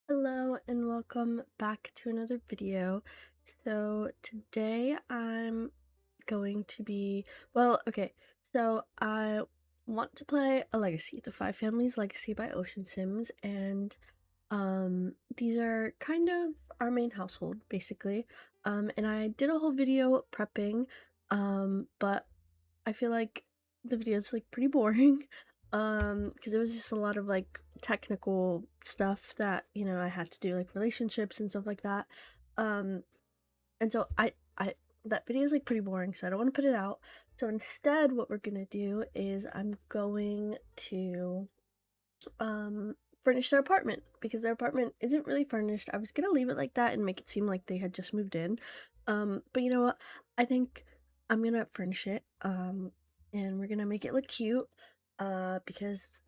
Hello and welcome back to another video. So today I'm going to be, so I want to play a legacy, the Five Families Legacy by Ocean Sims, and these are kind of our main household basically. And I did a whole video prepping, but I feel like the video is like pretty boring because it was just a lot of like technical stuff that I had to do, like relationships and stuff like that. um and so I that video is like pretty boring, so I don't want to put it out. So instead what we're gonna do is I'm going to furnish their apartment, because their apartment isn't really furnished. I was gonna leave it like that and make it seem like they had just moved in, but you know what, I think I'm gonna furnish it, and we're gonna make it look cute, because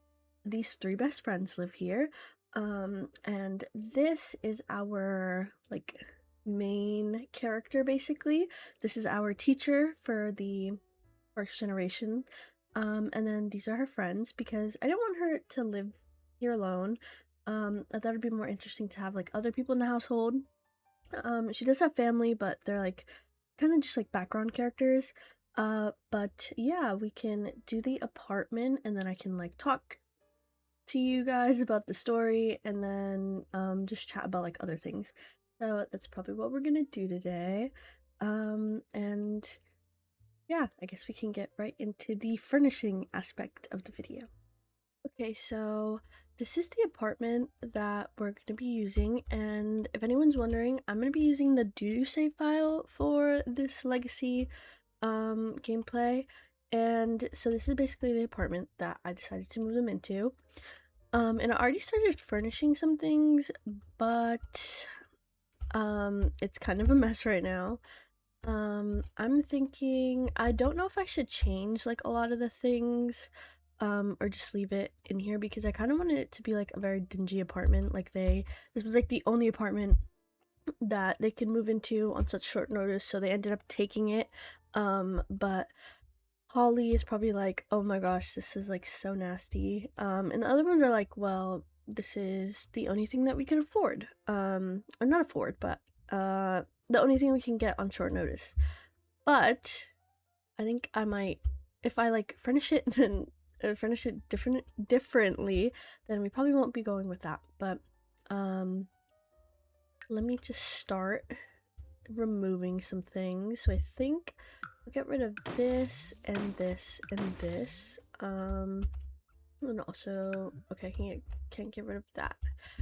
these three best friends live here, and this is our like main character basically. This is our teacher for the first generation, and then these are her friends, because I don't want her to live here alone. I thought it'd be more interesting to have like other people in the household. She does have family, but they're like kind of just like background characters. But yeah, we can do the apartment, and then I can like talk to you guys about the story, and then just chat about like other things. So that's probably what we're gonna do today. And yeah, I guess we can get right into the furnishing aspect of the video. Okay, so this is the apartment that we're going to be using, and if anyone's wondering, I'm going to be using the do save file for this legacy gameplay. And so this is basically the apartment that I decided to move them into. And I already started furnishing some things, but it's kind of a mess right now. I'm thinking, I don't know if I should change like a lot of the things, or just leave it in here, because I kind of wanted it to be like a very dingy apartment. Like this was like the only apartment that they could move into on such short notice, so they ended up taking it. But Holly is probably like, oh my gosh, this is like so nasty. And the other ones are like, well, this is the only thing that we can afford. Or not afford, but the only thing we can get on short notice. But I think I might, if I like furnish it, then furnish it differently, then we probably won't be going with that. But let me just start removing some things. So I think I'll get rid of this and this and this. And also, okay, can't get rid of that.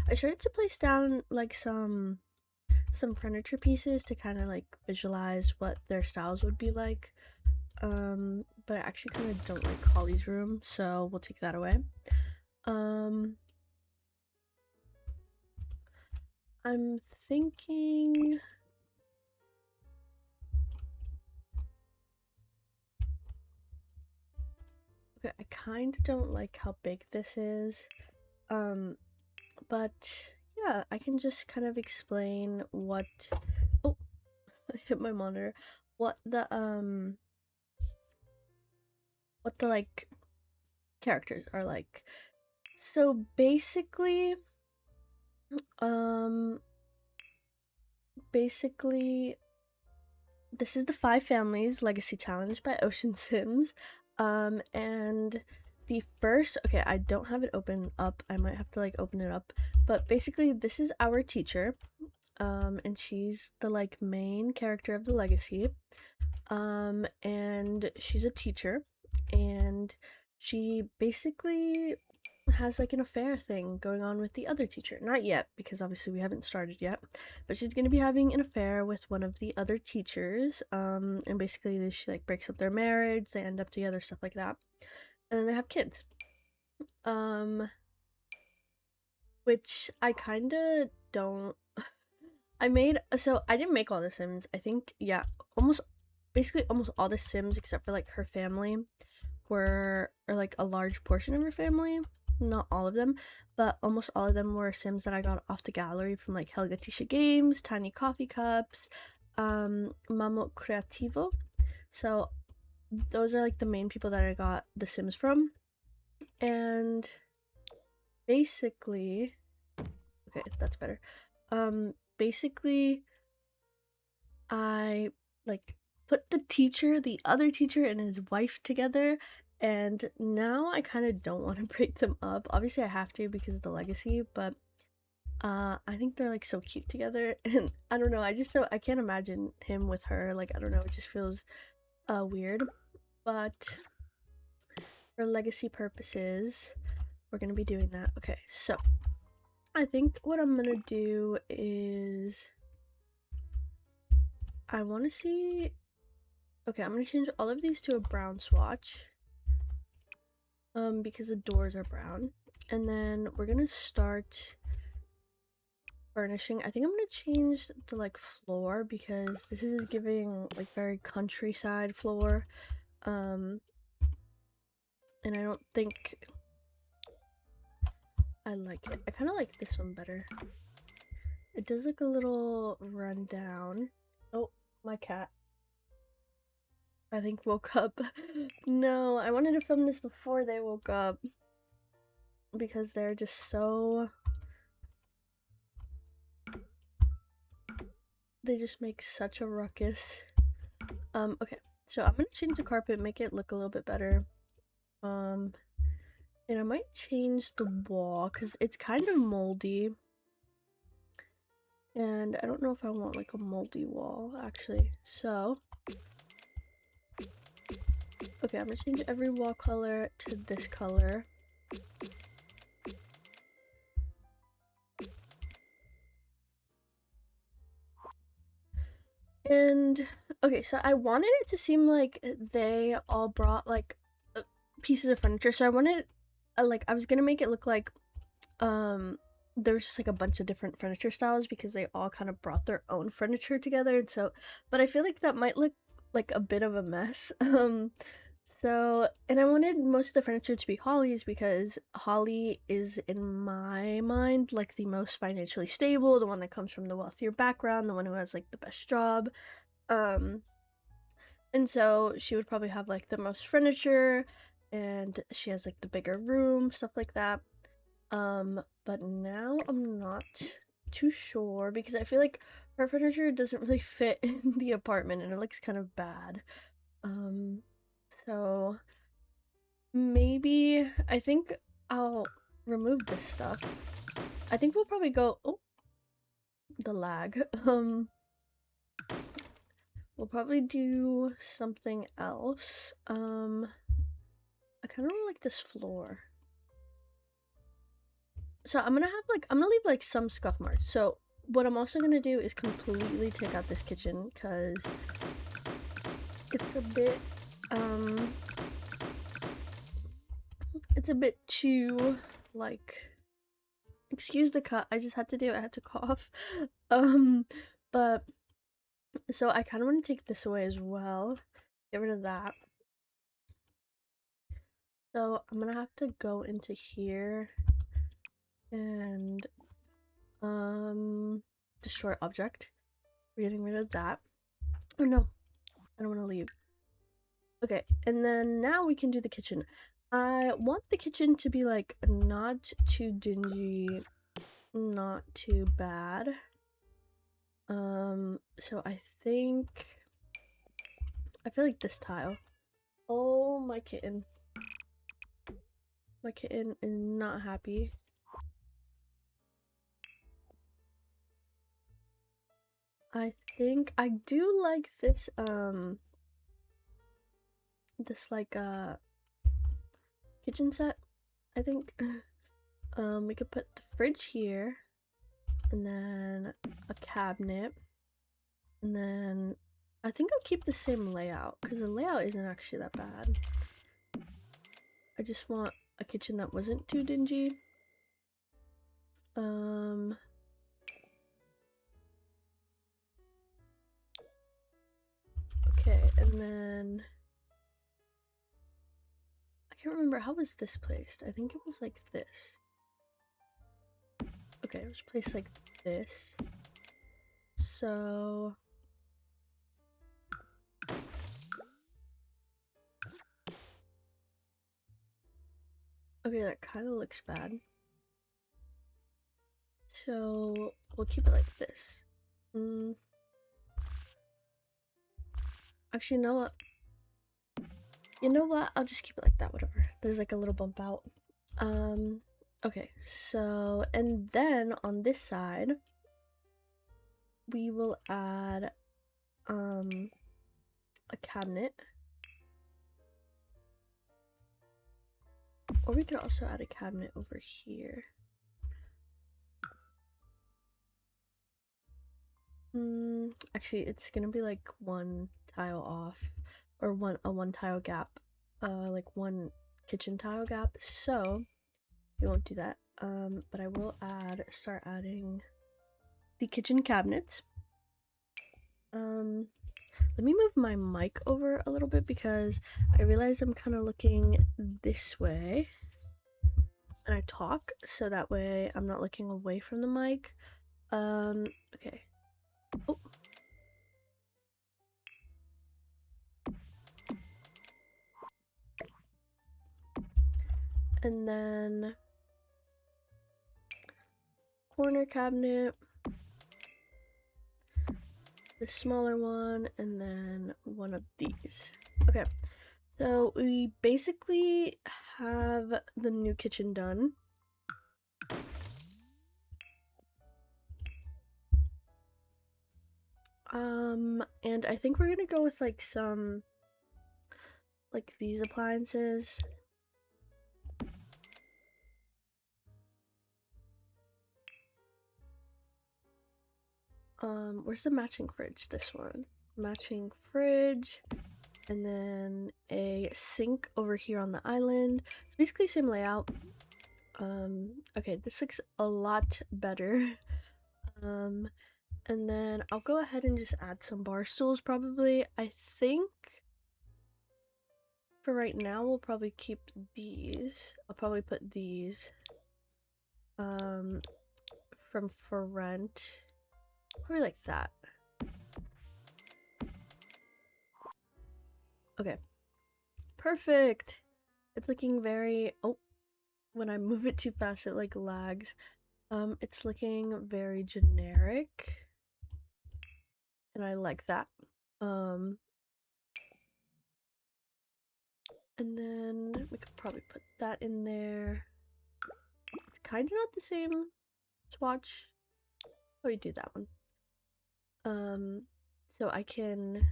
I started to place down like some furniture pieces to kind of like visualize what their styles would be like. But I actually kind of don't like Holly's room, so we'll take that away. I'm thinking, okay, I kind of don't like how big this is. But yeah, I can just kind of explain what, oh, I hit my monitor. What the like characters are like. So basically, um basically this is the Five Families Legacy Challenge by Ocean Sims. And the first, okay, I don't have it open up. I might have to like open it up. But basically this is our teacher. And she's the like main character of the legacy. And she's a teacher, and she basically has like an affair thing going on with the other teacher. Not yet, because obviously we haven't started yet, but she's going to be having an affair with one of the other teachers. And basically she like breaks up their marriage, they end up together, stuff like that, and then they have kids. Which I kind of don't so I didn't make all the Sims. I think, yeah, basically almost all the Sims except for like her family or like a large portion of her family, not all of them, but almost all of them were Sims that I got off the gallery from like Helga Tisha Games, Tiny Coffee Cups, Mamo Creativo. So those are like the main people that I got the Sims from. And basically, Okay, that's better. Basically, I like put the other teacher and his wife together, and now I kind of don't want to break them up. Obviously, I have to because of the legacy, but I think they're like so cute together, and I don't know. I can't imagine him with her. Like I don't know. It just feels weird. But for legacy purposes, we're gonna be doing that. Okay, so I think what I'm gonna do is I want to see. Okay, I'm gonna change all of these to a brown swatch. Because the doors are brown, and then we're gonna start furnishing. I think I'm gonna change to like floor because this is giving like very countryside floor. And I don't think I like it. I kind of like this one better. It does look a little run down. Oh, my cat I think woke up. No, I wanted to film this before they woke up because they're just so, they just make such a ruckus. Okay, so I'm gonna change the carpet, make it look a little bit better. And I might change the wall because it's kind of moldy. And I don't know if I want like a moldy wall actually. So, okay, I'm gonna change every wall color to this color. And okay, so I wanted it to seem like they all brought like pieces of furniture. So I wanted like I was gonna make it look like there was just like a bunch of different furniture styles because they all kind of brought their own furniture together. And so, but I feel like that might look like a bit of a mess. So, and I wanted most of the furniture to be Holly's because Holly is, in my mind, like the most financially stable, the one that comes from the wealthier background, the one who has like the best job. Um, and so she would probably have like the most furniture, and she has like the bigger room, stuff like that. But now I'm not too sure because I feel like her furniture doesn't really fit in the apartment and it looks kind of bad. So maybe I think I'll remove this stuff. I think we'll probably go, oh, the lag. We'll probably do something else. I kind of don't like this floor. So I'm gonna leave like some scuff marks. So what I'm also gonna do is completely take out this kitchen because it's a bit it's a bit too like, excuse the cut, I just had to do it, I had to cough. But so I kind of want to take this away as well, get rid of that. So I'm gonna have to go into here and destroy object. We're getting rid of that. Oh no, I don't want to leave. Okay, and then now we can do the kitchen. I want the kitchen to be like not too dingy, not too bad. So I feel like this tile. Oh, my kitten. My kitten is not happy. I think I do like this this like kitchen set, I think. We could put the fridge here and then a cabinet, and then I think I'll keep the same layout because the layout isn't actually that bad. I just want a kitchen that wasn't too dingy. Okay, and then I can't remember, how was this placed? I think it was like this. Okay, it was placed like this. So okay, that kind of looks bad. So we'll keep it like this. Actually, you know what? I'll just keep it like that, whatever. There's like a little bump out. Okay, so, and then on this side, we will add, a cabinet. Or we could also add a cabinet over here. Actually, it's gonna be like one tile off, or a one tile gap, like one kitchen tile gap. So we won't do that. But I will start adding the kitchen cabinets. Let me move my mic over a little bit because I realize I'm kind of looking this way and I talk, so that way I'm not looking away from the mic. Okay. Oh. And then corner cabinet, the smaller one, and then one of these. Okay, so we basically have the new kitchen done. And I think we're gonna go with like some, like these appliances. Where's the matching fridge? This one. Matching fridge. And then a sink over here on the island. It's basically same layout. Okay, this looks a lot better. And then I'll go ahead and just add some bar stools probably. I think for right now we'll probably keep these. I'll probably put these from for rent. Probably like that. Okay. Perfect. It's looking very, oh, when I move it too fast it like lags. It's looking very generic. And I like that. And then we could probably put that in there. It's kind of not the same swatch. Oh, we do that one. So I can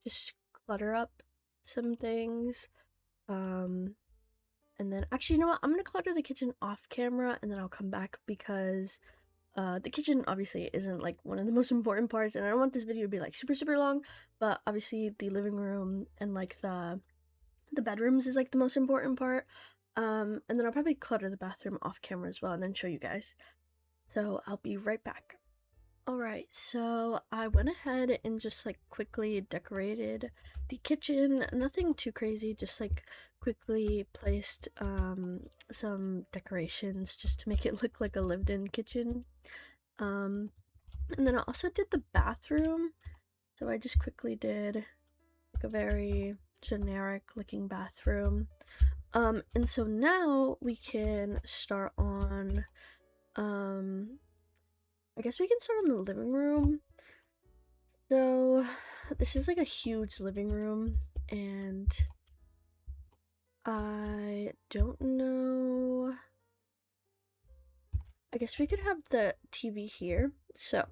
just clutter up some things. And then actually, you know what? I'm gonna clutter the kitchen off camera and then I'll come back because the kitchen obviously isn't like one of the most important parts, and I don't want this video to be like super long, but obviously the living room and like the bedrooms is like the most important part. And then I'll probably clutter the bathroom off camera as well and then show you guys. So I'll be right back. Alright, so I went ahead and just like quickly decorated the kitchen. Nothing too crazy, just like quickly placed some decorations just to make it look like a lived-in kitchen. And then I also did the bathroom. So I just quickly did like a very generic looking bathroom. And so now we can start on I guess we can start on the living room. So this is like a huge living room and I don't know. I guess we could have the TV here. So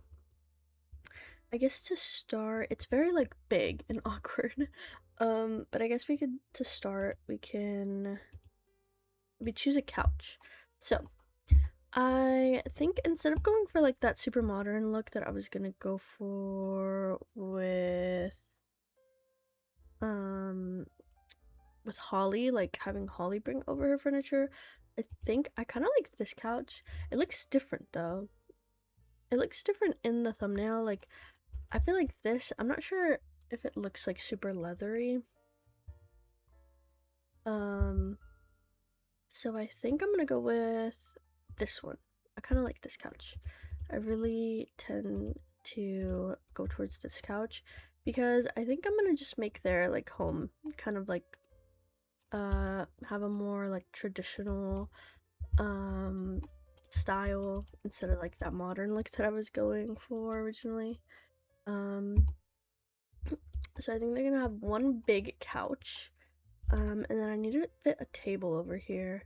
I guess to start, it's very like big and awkward. But I guess we could, to start, we can choose a couch. So I think instead of going for like that super modern look that I was gonna go for with Holly, like having Holly bring over her furniture, I think I kind of like this couch. It looks different though. It looks different in the thumbnail. Like I feel like this, I'm not sure if it looks like super leathery. So I think I'm gonna go with this one. I kind of like this couch. I really tend to go towards this couch because I think I'm gonna just make their like home kind of like have a more like traditional style instead of like that modern look that I was going for originally. So I think they're gonna have one big couch, and then I need to fit a table over here.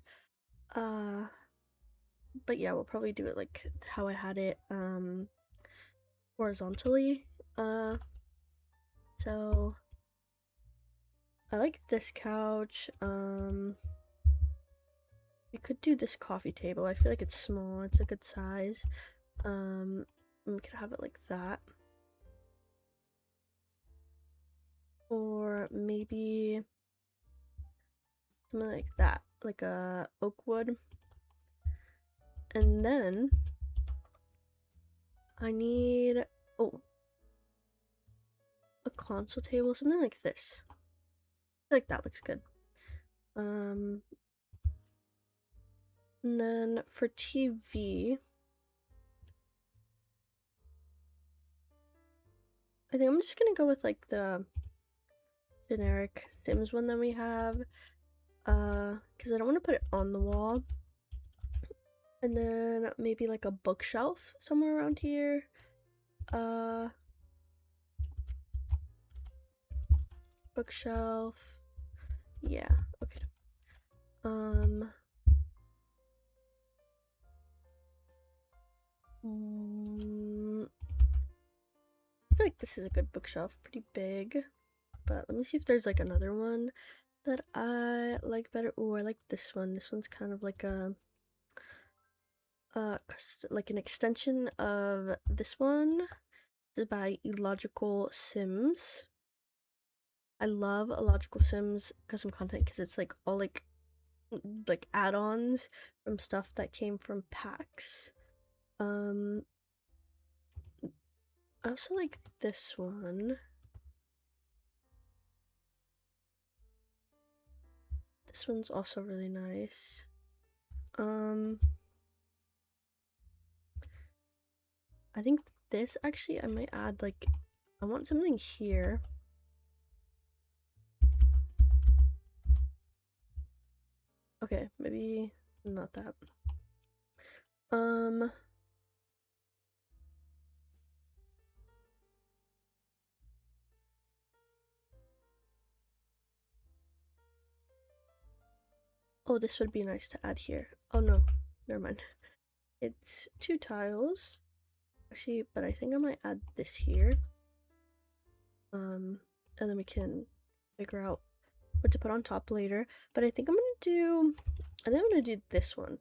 But yeah, we'll probably do it like how I had it, horizontally. So I like this couch. We could do this coffee table. I feel like it's small. It's a good size. We could have it like that. Or maybe something like that, like a oak wood. And then I need, oh, a console table, something like this. I feel like that looks good. And then for TV, I think I'm just gonna go with like the generic Sims one that we have, because I don't want to put it on the wall. And then maybe like a bookshelf somewhere around here. Bookshelf. Yeah, okay. I feel like this is a good bookshelf, pretty big. But let me see if there's like another one that I like better. Oh, I like this one. This one's kind of like a like an extension of this one. This is by Illogical Sims. I love Illogical Sims custom content because it's like all like add-ons from stuff that came from packs. I also like this one. This one's also really nice. I think this actually I might add like, I want something here. Okay, maybe not that. Oh, this would be nice to add here. Oh no, never mind. It's 2 tiles. Actually, but I think I might add this here. And then we can figure out what to put on top later. But I think I'm gonna do this one.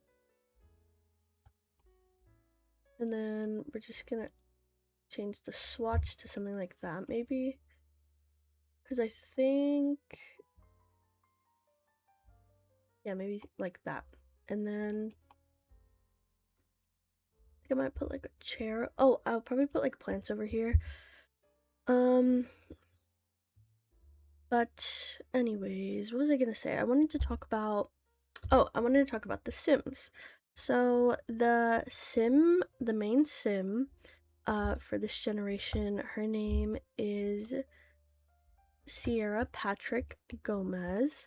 And then we're just gonna change the swatch to something like that, maybe. Because I think, yeah, maybe like that. And then I think I might put like a chair. Oh, I'll probably put like plants over here. But anyways, what was I gonna say? I wanted to talk about The Sims. So the main Sim, for this generation, her name is Sierra Patrick Gomez.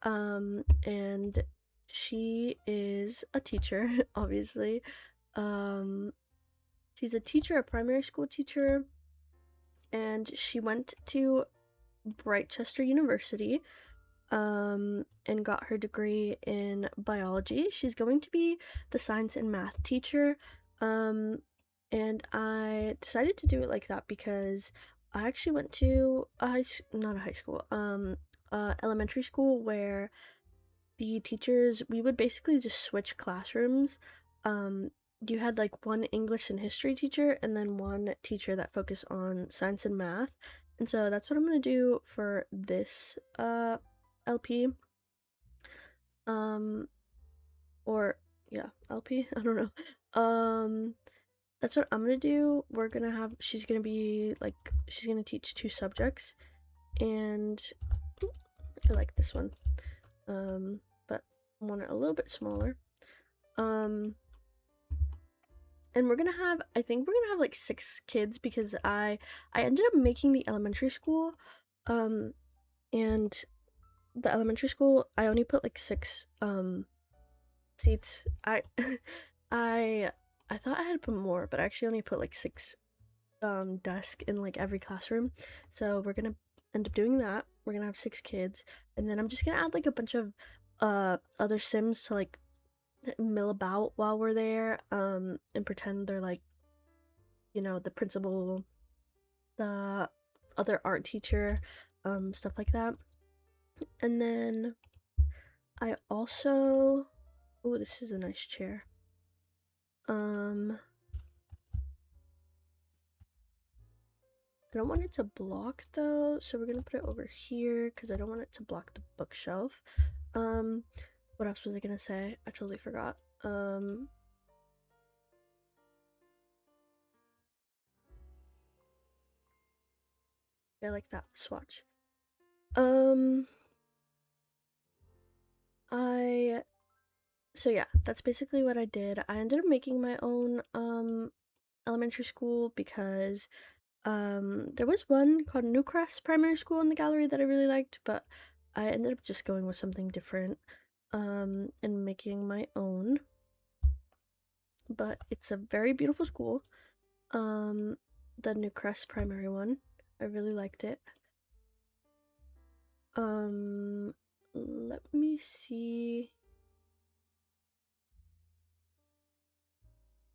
And she is a teacher, obviously. She's a teacher, a primary school teacher, and she went to Brightchester University, and got her degree in biology. She's going to be the science and math teacher. And I decided to do it like that because I actually went to not a high school, elementary school where the teachers, we would basically just switch classrooms. You had like one English and history teacher and then one teacher that focused on science and math. And so that's what I'm gonna do for this LP. Or yeah, LP. I don't know. That's what I'm gonna do. She's gonna teach 2 subjects, and I like this one. But I want it a little bit smaller. And I think we're gonna have like 6 kids because I ended up making the elementary school, and the elementary school I only put like 6 seats. I thought I had put more, but I actually only put like 6 desk in like every classroom. So we're gonna end up doing that. We're gonna have 6 kids, and then I'm just gonna add like a bunch of other Sims to like mill about while we're there, and pretend they're like, the principal, the other art teacher, stuff like that. And then I also, oh, this is a nice chair. I don't want it to block though, so we're gonna put it over here because I don't want it to block the bookshelf. What else was I gonna say? I totally forgot. I like that swatch. So yeah, that's basically what I did. I ended up making my own elementary school because there was one called Newcrest Primary School in the gallery that I really liked, but I ended up just going with something different and making my own. But it's a very beautiful school. The Newcrest Primary one. I really liked it. Let me see.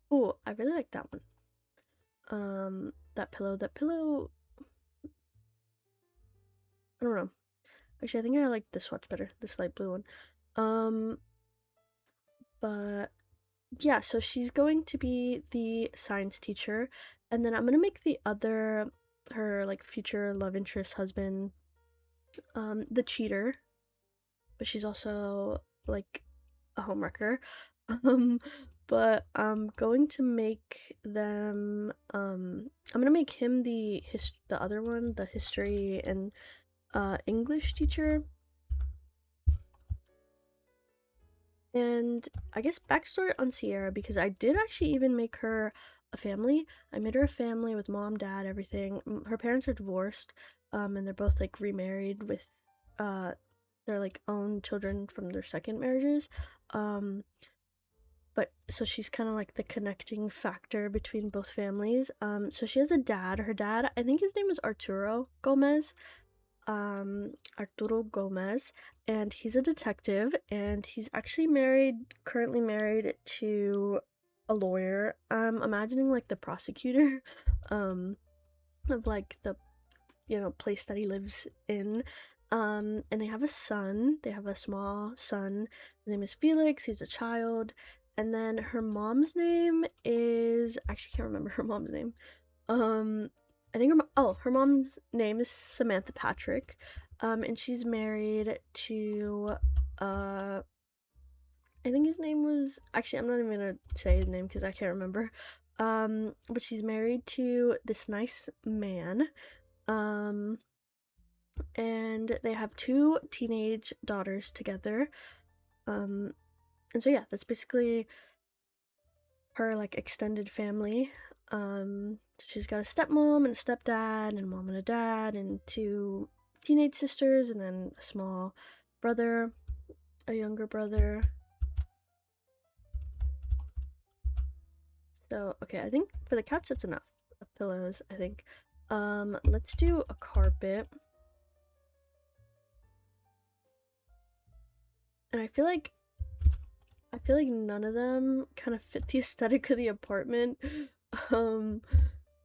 Oh, I really like that one. That pillow, I don't know. Actually, I think I like this swatch better, this light blue one. But yeah, so she's going to be the science teacher, and then I'm gonna make the other, her like future love interest husband, the cheater, but she's also like a homewrecker. Um, but I'm going to make them, I'm gonna make him the other one, the history and English teacher. And I guess backstory on Sierra, because I did actually even make her a family. I made her a family with mom, dad, everything. Her parents are divorced, and they're both like remarried with their like own children from their second marriages. But so she's kind of like the connecting factor between both families. So she has a dad. Her dad, I think his name is Arturo Gomez. Arturo Gomez, and he's a detective, and he's actually currently married to a lawyer. I'm imagining like the prosecutor, of like the, place that he lives in. And they have a son. They have a small son. His name is Felix. He's a child. And then her mom's name is, actually can't remember her mom's name. I think her mom's name is Samantha Patrick, and she's married to, I think his name was, actually I'm not even gonna say his name because I can't remember, but she's married to this nice man, and they have 2 teenage daughters together, and so yeah, that's basically her like extended family. She's got a stepmom and a stepdad and a mom and a dad and 2 teenage sisters and then a small brother, a younger brother. So okay, I think for the couch that's enough of pillows, I think. Let's do a carpet. And I feel like none of them kind of fit the aesthetic of the apartment.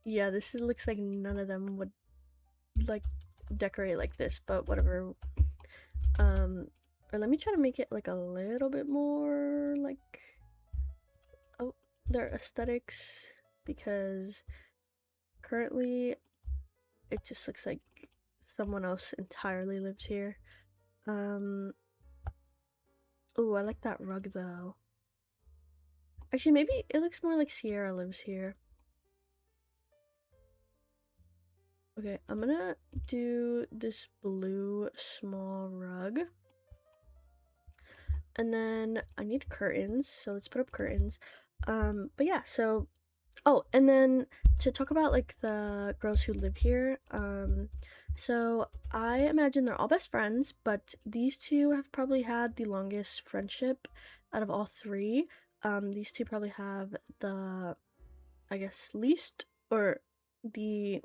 Yeah, looks like none of them would like decorate like this, but whatever. Or let me try to make it like a little bit more like, oh, their aesthetics, because currently it just looks like someone else entirely lives here. Oh, I like that rug though. Actually, maybe it looks more like Sierra lives here. Okay, I'm gonna do this blue small rug. And then I need curtains, so let's put up curtains. But yeah, so, oh, and then to talk about like the girls who live here, so I imagine they're all best friends, but these 2 have probably had the longest friendship out of all 3. these two probably have the, I guess, least, or the,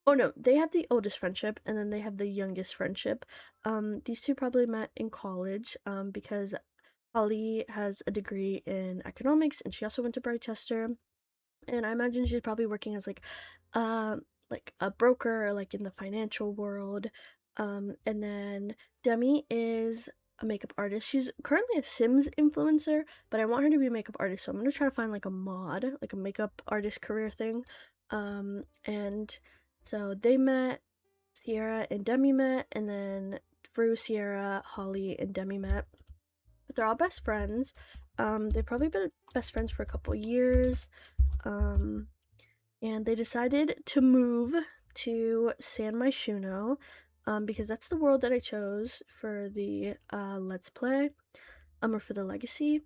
oh no, they have the oldest friendship, and then they have the youngest friendship. These two probably met in college, because Holly has a degree in economics, and she also went to Brightchester, and I imagine she's probably working as uh, like a broker, or like in the financial world. And then Demi is a makeup artist. She's currently a Sims influencer, but I want her to be a makeup artist, so I'm gonna try to find like a mod, like a makeup artist career thing. And so they met, Sierra and Demi met, and then through Sierra, Holly and Demi met. But they're all best friends. They've probably been best friends for a couple years. Um, and they decided to move to San Myshuno, because that's the world that I chose for the Let's Play, or for the Legacy.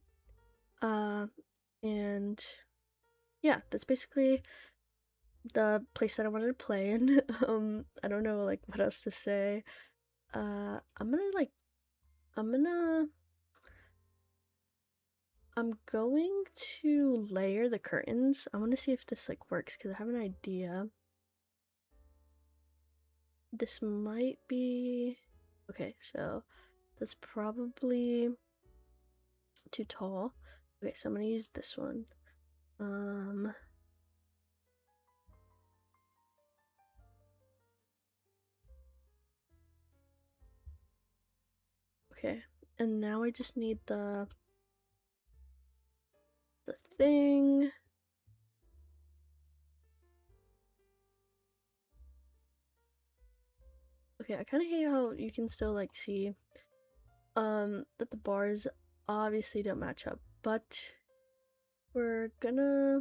And yeah, that's basically the place that I wanted to play in. I don't know like what else to say. I'm gonna I'm going to layer the curtains. I want to see if this like works because I have an idea. This might be okay, so that's probably too tall. Okay, so I'm gonna use this one. Okay, and now I just need the thing. Okay, I kind of hate how you can still like see that the bars obviously don't match up, but we're gonna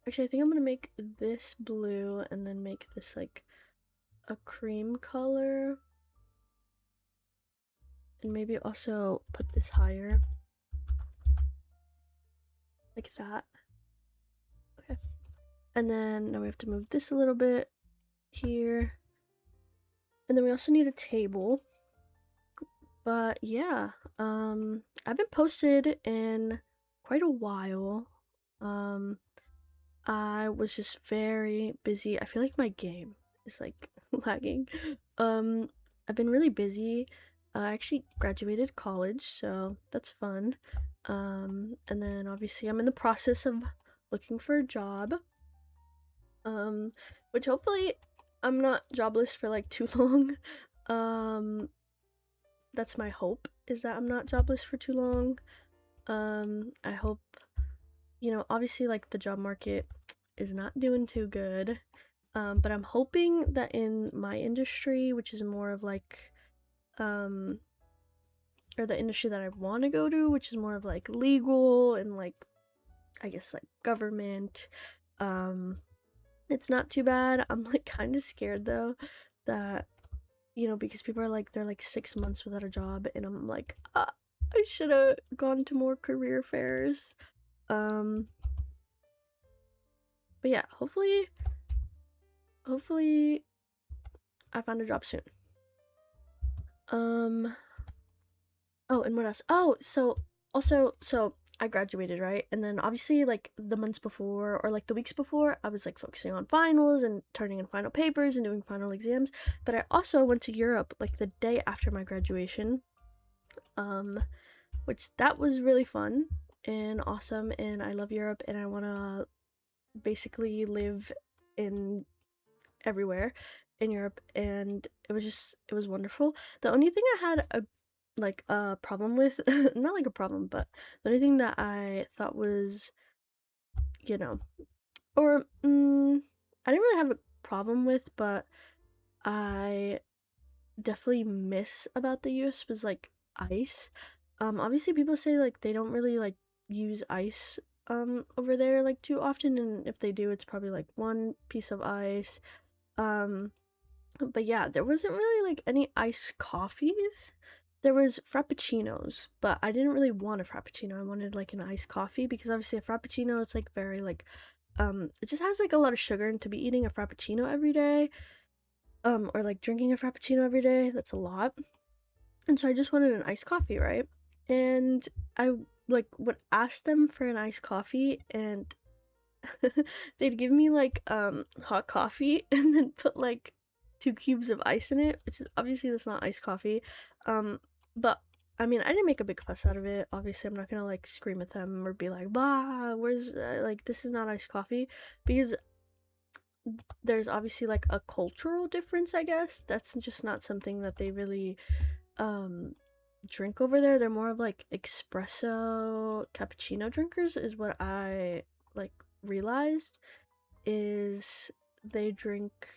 actually I think I'm gonna make this blue and then make this like a cream color, and maybe also put this higher like that. Okay, and then now we have to move this a little bit here, and then we also need a table. But yeah, I haven't posted in quite a while. I was just very busy. I feel like my game is like lagging. I've been really busy. I actually graduated college, so that's fun. And then obviously I'm in the process of looking for a job. Which hopefully I'm not jobless for like too long. That's my hope, is that I'm not jobless for too long. I hope, obviously like the job market is not doing too good. But I'm hoping that in my industry, which is more of like or the industry that I want to go to, which is more of like legal and like I guess like government, it's not too bad. I'm like kind of scared though that because people are like they're like 6 months without a job, and I'm like I should have gone to more career fairs. But yeah, hopefully I find a job soon. Oh, and what else? Oh, so I graduated, right? And then obviously like the months before or like the weeks before, I was like focusing on finals and turning in final papers and doing final exams. But I also went to Europe like the day after my graduation. Which that was really fun and awesome, and I love Europe, and I want to basically live in everywhere in Europe, and it was wonderful. The only thing I had a problem with, not like a problem, but the only thing that I thought was, you know, or I didn't really have a problem with, but I definitely miss about the US was like ice. Obviously people say like they don't really like use ice over there like too often, and if they do it's probably like one piece of ice. But yeah, there wasn't really like any iced coffees there was frappuccinos, but I didn't really want a frappuccino. I wanted like an iced coffee because obviously a frappuccino is like very like it just has like a lot of sugar, and to be eating a frappuccino every day or like drinking a frappuccino every day, that's a lot. And so I just wanted an iced coffee, right? And I like would ask them for an iced coffee, and they'd give me like hot coffee and then put like 2 cubes of ice in it, which is obviously that's not iced coffee. But I mean, I didn't make a big fuss out of it. Obviously, I'm not gonna like scream at them or be like, "Bah, where's like this is not iced coffee," because there's obviously like a cultural difference, I guess. That's just not something that they really drink over there. They're more of like espresso cappuccino drinkers, is what I like realized, is they drink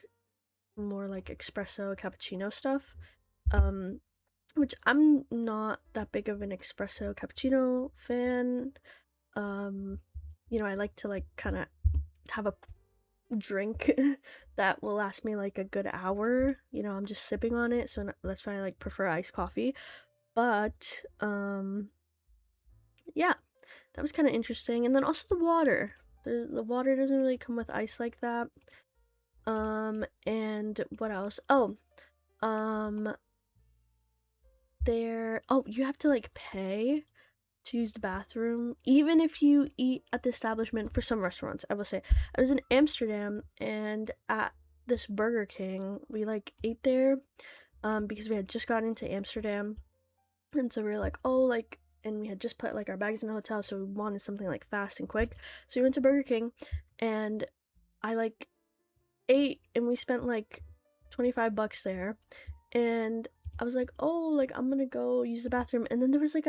more like espresso cappuccino stuff, which I'm not that big of an espresso cappuccino fan. I like to like kind of have a drink that will last me like a good hour. I'm just sipping on it, so that's why I like prefer iced coffee. But yeah, that was kind of interesting. And then also the water. The water doesn't really come with ice like that. And what else? Um, you have to like pay to use the bathroom, even if you eat at the establishment. For some restaurants, I will say. I was in Amsterdam, and at this Burger King, we like ate there, because we had just gotten into Amsterdam, and so we were like, oh, like, and we had just put like our bags in the hotel, so we wanted something like fast and quick. So we went to Burger King, and I like ate, and we spent like $25 there, and I was like, oh, like I'm gonna go use the bathroom, and then there was like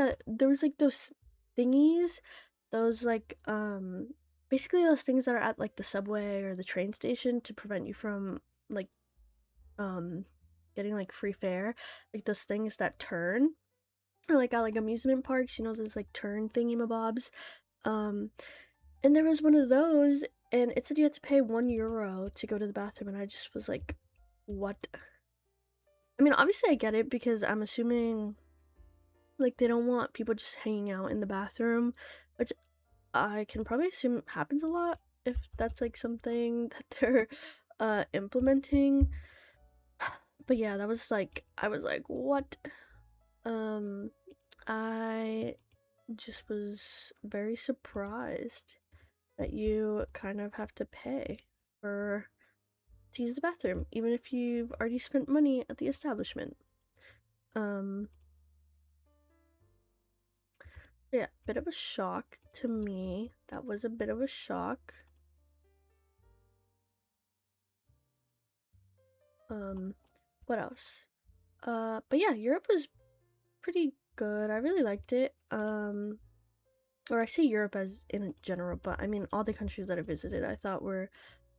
those thingies, those like basically those things that are at like the subway or the train station to prevent you from like getting like free fare, like those things that turn, or like at like amusement parks, those like turn thingy-mabobs. And there was one of those, and it said you had to pay €1 to go to the bathroom, and I just was like, what? I mean, obviously I get it, because I'm assuming like they don't want people just hanging out in the bathroom, which I can probably assume happens a lot if that's like something that they're implementing. But yeah, that was like, I was like, what? I just was very surprised that you kind of have to pay for to use the bathroom, even if you've already spent money at the establishment. Yeah, bit of a shock to me. That was a bit of a shock. What else? But yeah, Europe was pretty good. I really liked it. Or I say Europe as in general, but I mean all the countries that I visited I thought were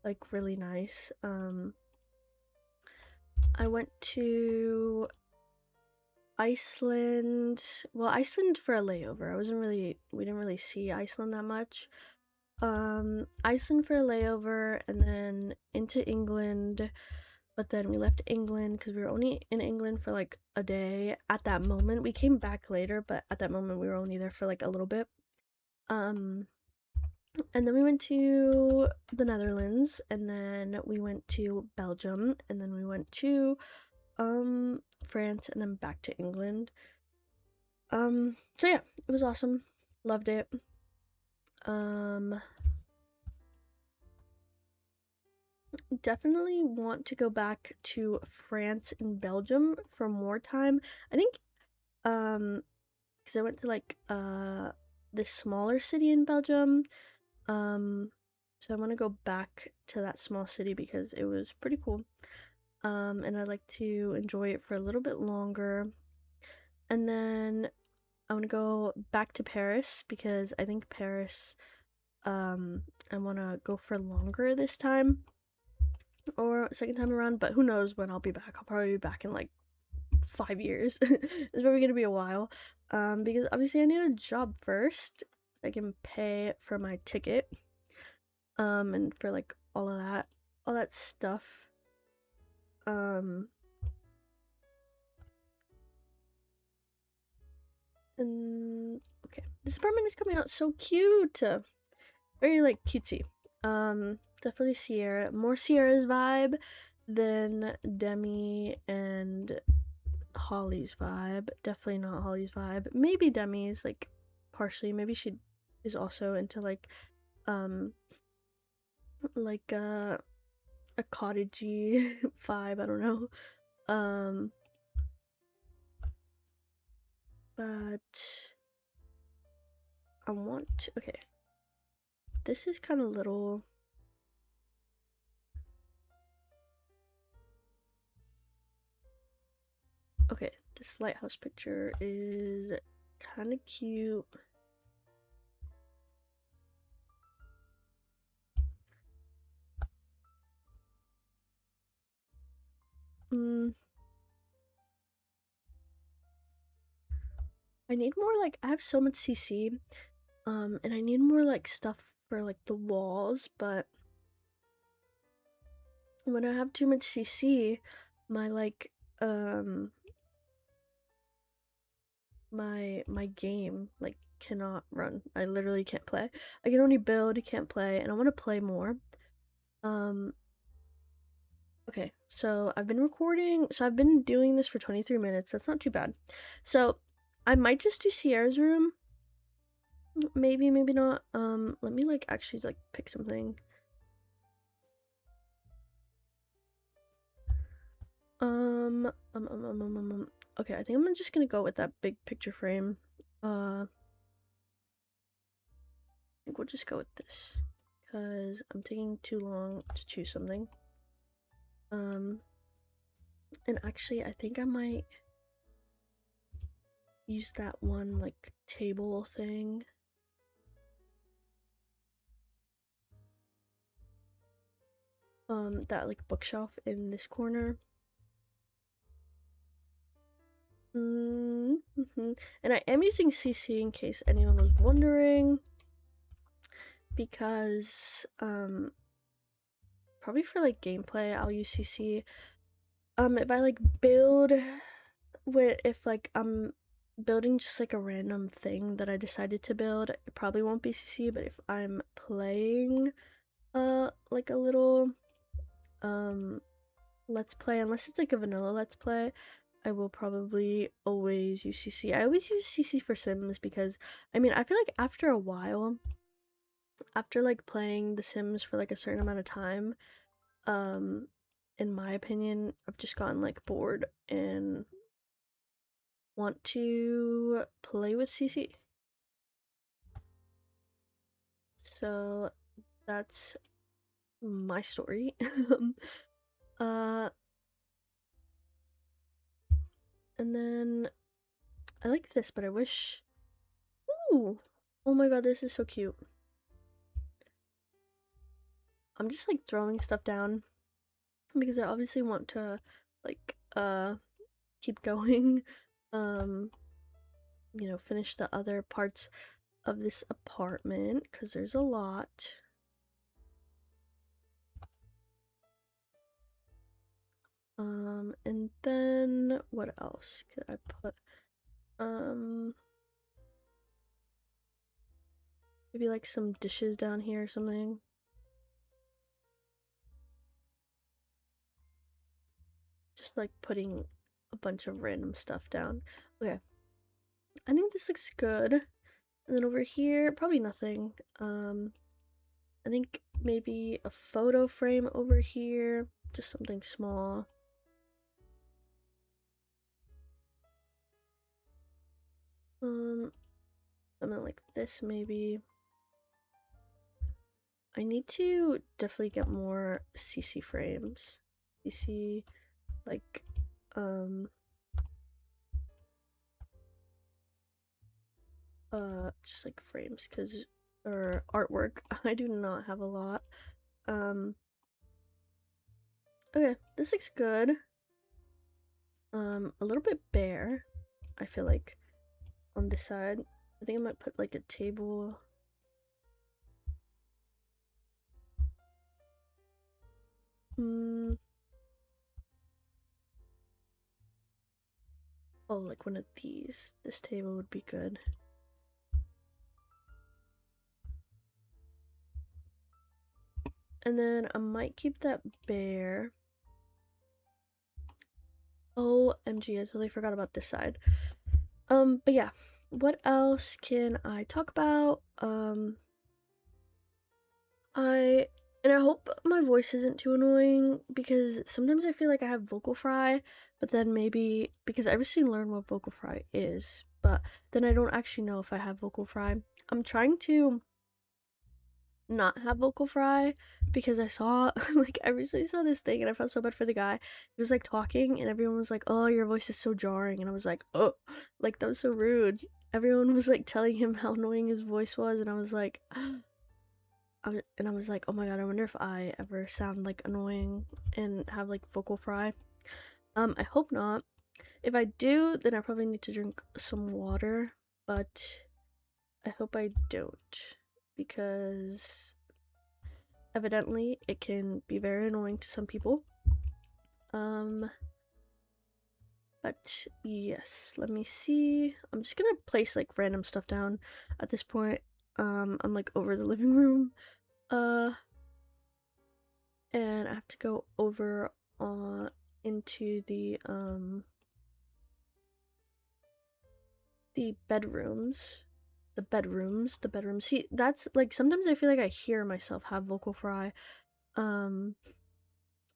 like really nice. I went to Iceland. Well, Iceland for a layover. We didn't really see Iceland that much. Iceland for a layover, and then into England. But then we left England because we were only in England for like a day at that moment. We came back later, but at that moment we were only there for like a little bit. And then we went to the Netherlands, and then we went to Belgium, and then we went to France, and then back to England. So yeah, it was awesome. Loved it. Definitely want to go back to France and Belgium for more time. I think because I went to like this smaller city in Belgium. So I want to go back to that small city because it was pretty cool. And I'd like to enjoy it for a little bit longer. And then I want to go back to Paris because I think Paris, I want to go for longer this time, or second time around, but who knows when I'll be back. I'll probably be back in like 5 years. It's probably gonna be a while, because obviously I need a job first so I can pay for my ticket, and for like all that stuff. And okay, this apartment is coming out so cute. Very like cutesy. Definitely Sierra, more Sierra's vibe than Demi and Holly's vibe. Definitely not Holly's vibe. Maybe Demi's, like, partially. Maybe she is also into like a cottagey vibe. I don't know. But I want to, okay. This is kind of little. Okay, this lighthouse picture is kind of cute. I need more, like, I have so much CC, and I need more, like, stuff for, like, the walls, but when I have too much CC, my, like, my game, like, cannot run. I literally can't play. I can only build, can't play, and I want to play more. Okay, so I've been recording, so I've been doing this for 23 minutes. That's not too bad. So I might just do Sierra's room. Maybe, maybe not. Let me, like, actually, like, pick something. Okay, I think I'm just gonna go with that big picture frame. I think we'll just go with this, because I'm taking too long to choose something. And actually, I think I might use that one, like, table thing. That, like, bookshelf in this corner. And I am using CC in case anyone was wondering, because probably for, like, gameplay I'll use CC. If I, like, build if, like, I'm building just, like, a random thing that I decided to build, it probably won't be CC. But if I'm playing like a little let's play, unless it's like a vanilla let's play, I will probably always use CC. I always use CC for Sims because, I mean, I feel like after a while, after, like, playing The Sims for, like, a certain amount of time, in my opinion, I've just gotten, like, bored and want to play with CC. So that's my story. And then I like this, but I wish. Ooh, oh my god, this is so cute. I'm just, like, throwing stuff down because I obviously want to, like, keep going. You know, finish the other parts of this apartment because there's a lot. And then what else could I put? Maybe, like, some dishes down here or something. Just, like, putting a bunch of random stuff down. Okay, I think this looks good. And then over here, probably nothing. I think maybe a photo frame over here, just something small. Something like this maybe. I need to definitely get more CC frames. CC, like, just, like, frames, because, or artwork. I do not have a lot. Okay, this looks good. A little bit bare, I feel like, on this side. I think I might put, like, a table. Oh, like one of these. This table would be good. And then I might keep that bear. OMG, I totally forgot about this side. But yeah, what else can I talk about? I hope my voice isn't too annoying because sometimes I feel like I have vocal fry, but then maybe because I recently learned what vocal fry is, but then I don't actually know if I have vocal fry. I'm trying to not have vocal fry because I saw like I recently saw this thing and I felt so bad for the guy. He was like talking and everyone was like, "Oh, your voice is so jarring," and I was like, "Oh, like that was so rude." Everyone was like telling him how annoying his voice was, and I was like, I was like, oh my god, I wonder if I ever sound like annoying and have like vocal fry. I hope not. If I do, then I probably need to drink some water, but I hope I don't because evidently it can be very annoying to some people. But yes, let me see. I'm just gonna place like random stuff down at this point. I'm like over the living room. And I have to go over into the bedrooms. The bedrooms. See, that's like sometimes I feel like I hear myself have vocal fry. Um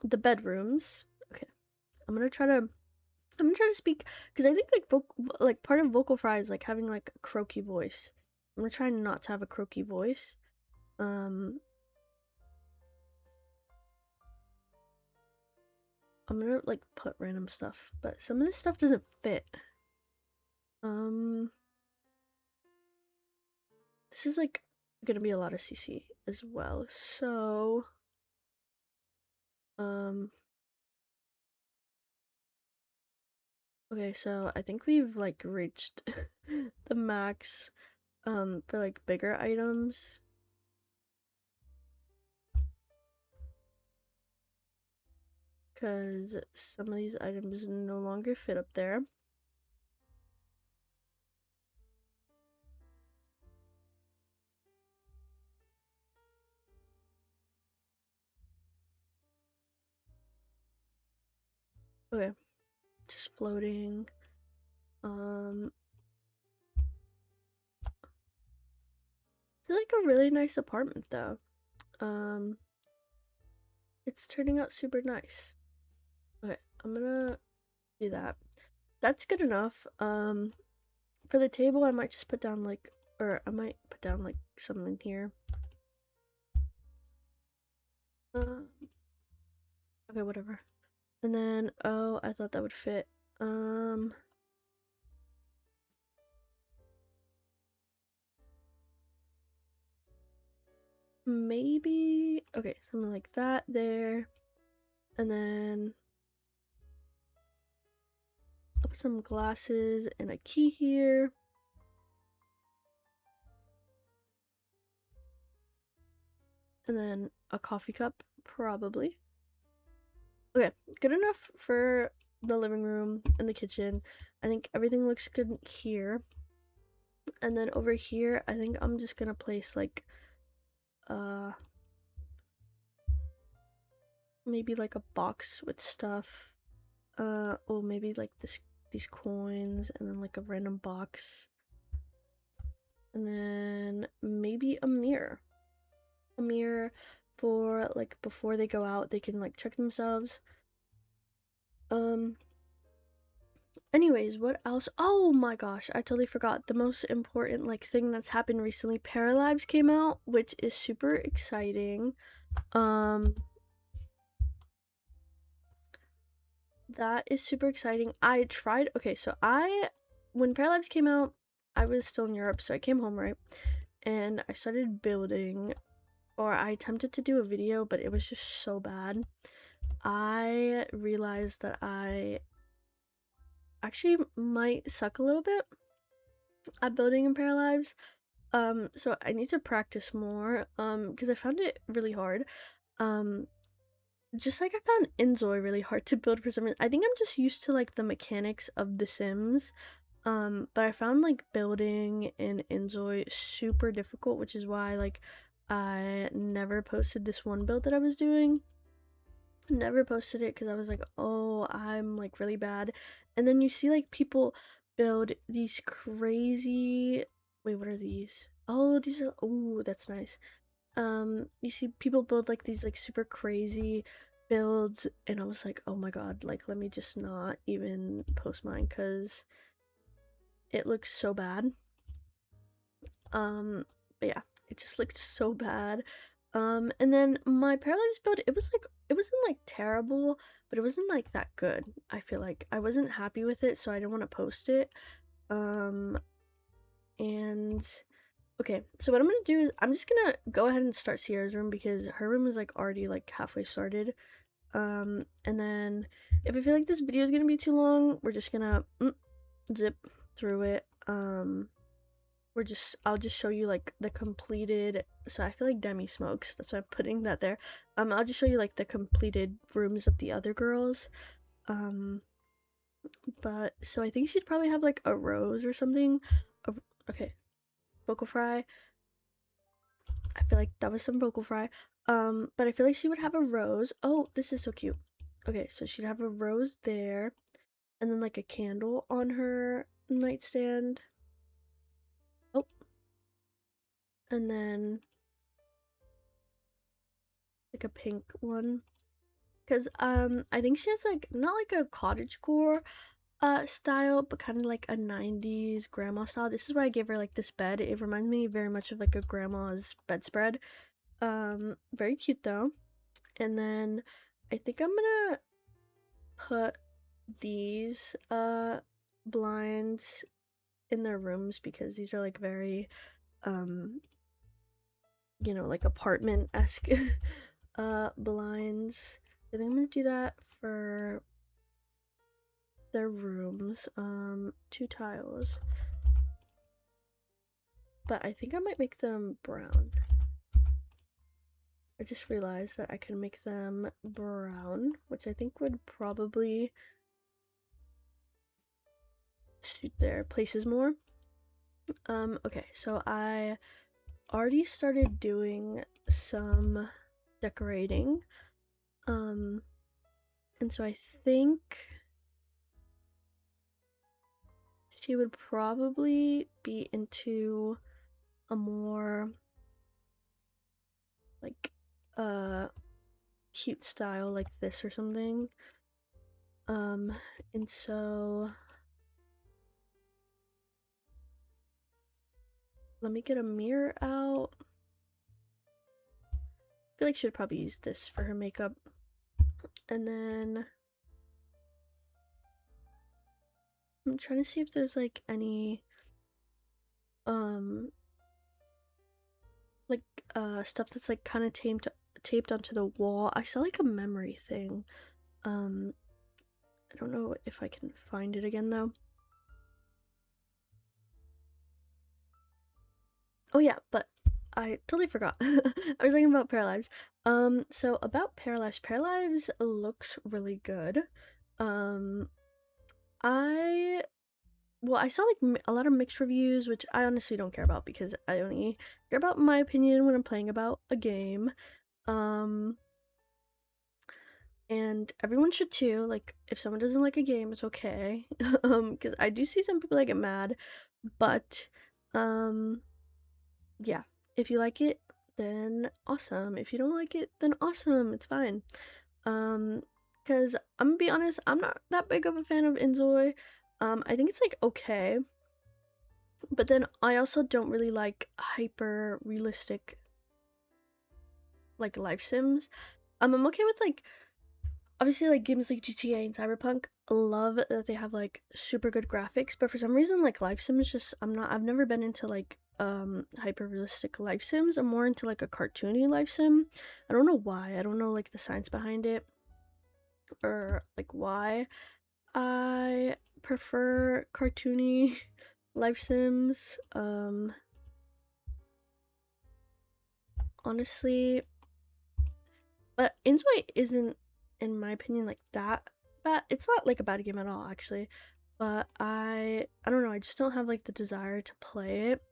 the bedrooms. Okay. I'm gonna try to speak because I think like part of vocal fry is like having like a croaky voice. I'm gonna try not to have a croaky voice. I'm gonna like put random stuff, but some of this stuff doesn't fit. This is like gonna be a lot of CC as well. So okay, so I think we've like reached the max for like bigger items. Cause some of these items no longer fit up there. Okay, just floating. It's like a really nice apartment though. It's turning out super nice. Okay, I'm gonna do that. That's good enough. For the table, I might just put down like, or I might put down like some in here. Okay, whatever. And then, oh, I thought that would fit. Maybe, okay, something like that there. And then I'll put some glasses and a key here. And then a coffee cup, probably. Okay, good enough for the living room and the kitchen. I think everything looks good here. And then over here, I think I'm just gonna place like maybe like a box with stuff. Or maybe like these coins and then like a random box. And then maybe a mirror. A mirror for like before they go out, they can like check themselves. Anyways, what else? Oh my gosh, I totally forgot the most important like thing that's happened recently. Paralives came out, which is super exciting. That is super exciting. I tried, okay, so when Paralives came out, I was still in Europe, so I came home, right? And I started building, or I attempted to do a video, but it was just so bad. I realized that I actually might suck a little bit at building in Paralives. So I need to practice more, because I found it really hard. just like I found Inzoi really hard to build for some reason. I think I'm just used to like the mechanics of The Sims. But I found like building in Inzoi super difficult, which is why like I never posted this one build that I was doing. Never posted it because I was like, oh, I'm like really bad. And then you see like people build these crazy, wait, what are these? Oh, these are, oh, that's nice. You see people build like these like super crazy builds, and I was like, oh my god, like let me just not even post mine because it looks so bad. But yeah, it just looked so bad. And then my Paralives build, it wasn't like terrible, but it wasn't like that good. I feel like I wasn't happy with it, so I didn't want to post it. And okay, so what I'm gonna do is I'm just gonna go ahead and start Sierra's room because her room is like already like halfway started. And then if I feel like this video is gonna be too long, we're just gonna zip through it. I'll just show you like the completed, so I feel like Demi smokes, that's why I'm putting that there. I'll just show you like the completed rooms of the other girls. But so I think she'd probably have like a rose or something. Okay, vocal fry. I feel like that was some vocal fry. But I feel like she would have a rose. Oh, this is so cute. Okay, so she'd have a rose there, and then like a candle on her nightstand. Oh, and then like a pink one. Cause I think she has like not like a cottagecore style, but kind of like a 90s grandma style. This is why I gave her like this bed. It reminds me very much of like a grandma's bedspread. Very cute though. And then I think I'm gonna put these blinds in their rooms because these are like very you know, like apartment-esque blinds. I think I'm gonna do that for their rooms. 2 tiles. But I think I might make them brown. I just realized that I can make them brown, which I think would probably suit their places more. Okay, so I already started doing some decorating. And so I think she would probably be into a more like cute style like this or something. And so let me get a mirror out. I feel like she would probably use this for her makeup. And then I'm trying to see if there's like any like stuff that's like kind of taped onto the wall. I saw like a memory thing. I don't know if I can find it again though. Oh yeah, but I totally forgot. I was thinking about Paralives. So about Paralives looks really good. I saw like a lot of mixed reviews, which I honestly don't care about because I only care about my opinion when I'm playing about a game. And everyone should too. Like if someone doesn't like a game, it's okay. Because I do see some people that get mad, but yeah, if you like it, then awesome. If you don't like it, then awesome. It's fine. Because I'm gonna be honest, I'm not that big of a fan of Inzoi. I think it's like okay, but then I also don't really like hyper realistic like life sims. I'm okay with like obviously like games like GTA and Cyberpunk. I love that they have like super good graphics, but for some reason like life sims just I've never been into like hyper realistic life sims. I'm more into like a cartoony life sim. I don't know why. I don't know like the science behind it or like why I prefer cartoony life sims. Honestly, but Inzoi isn't in my opinion, like that bad. It's not like a bad game at all, actually, but I don't know, I just don't have like the desire to play it.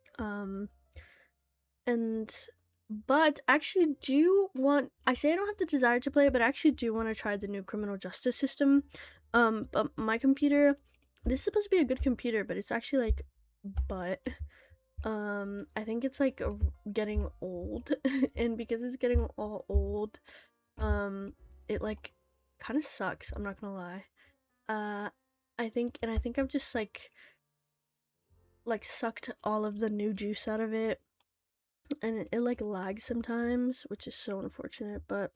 And but actually do want I say I don't have the desire to play it, but I actually do want to try the new criminal justice system. But my computer, this is supposed to be a good computer, but it's actually like but I think it's like getting old and because it's getting all old, it like kind of sucks, I'm not gonna lie. uh I think I've just like sucked all of the new juice out of it, and it like lags sometimes, which is so unfortunate, but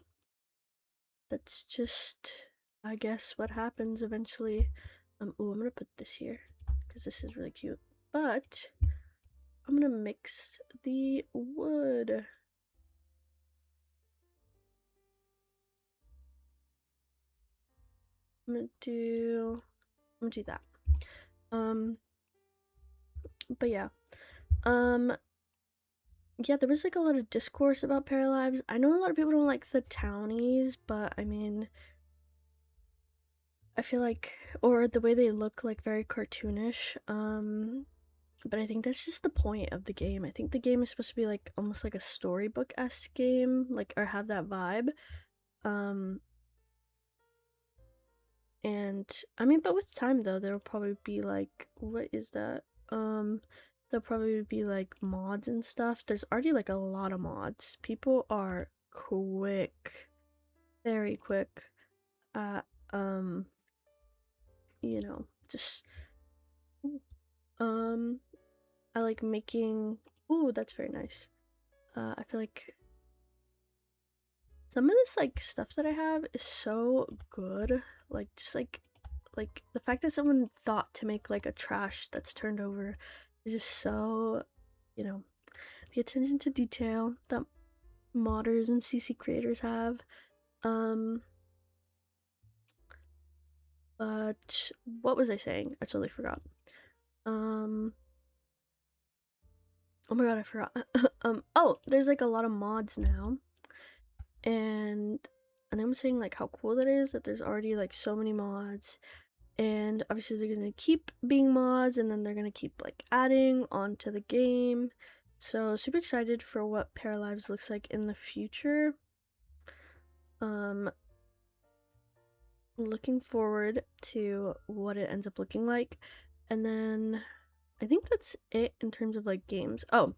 that's just, I guess, what happens eventually. Oh, I'm gonna put this here because this is really cute, but I'm gonna mix the wood. I'm gonna do that. But yeah. Yeah, there was like a lot of discourse about Paralives. I know a lot of people don't like the townies, but I mean, I feel like, or the way they look like very cartoonish. But I think that's just the point of the game. I think the game is supposed to be like almost like a storybook-esque game, like, or have that vibe. Um, and I mean, but with time though, there'll probably be like, what is that? There'll probably be like mods and stuff. There's already like a lot of mods. People are quick, very quick at you know, just um I like making. Ooh, that's very nice. I feel like some of this like stuff that I have is so good. Like just like the fact that someone thought to make like a trash that's turned over is just so, you know, the attention to detail that modders and CC creators have. Um but what was I saying? I totally forgot. Um oh my god, I forgot. Oh, there's like a lot of mods now. And I'm saying like how cool that is that there's already like so many mods, and obviously they're gonna keep being mods, and then they're gonna keep like adding onto the game. So super excited for what Paralives looks like in the future. Looking forward to what it ends up looking like. And then I think that's it in terms of like games. Oh,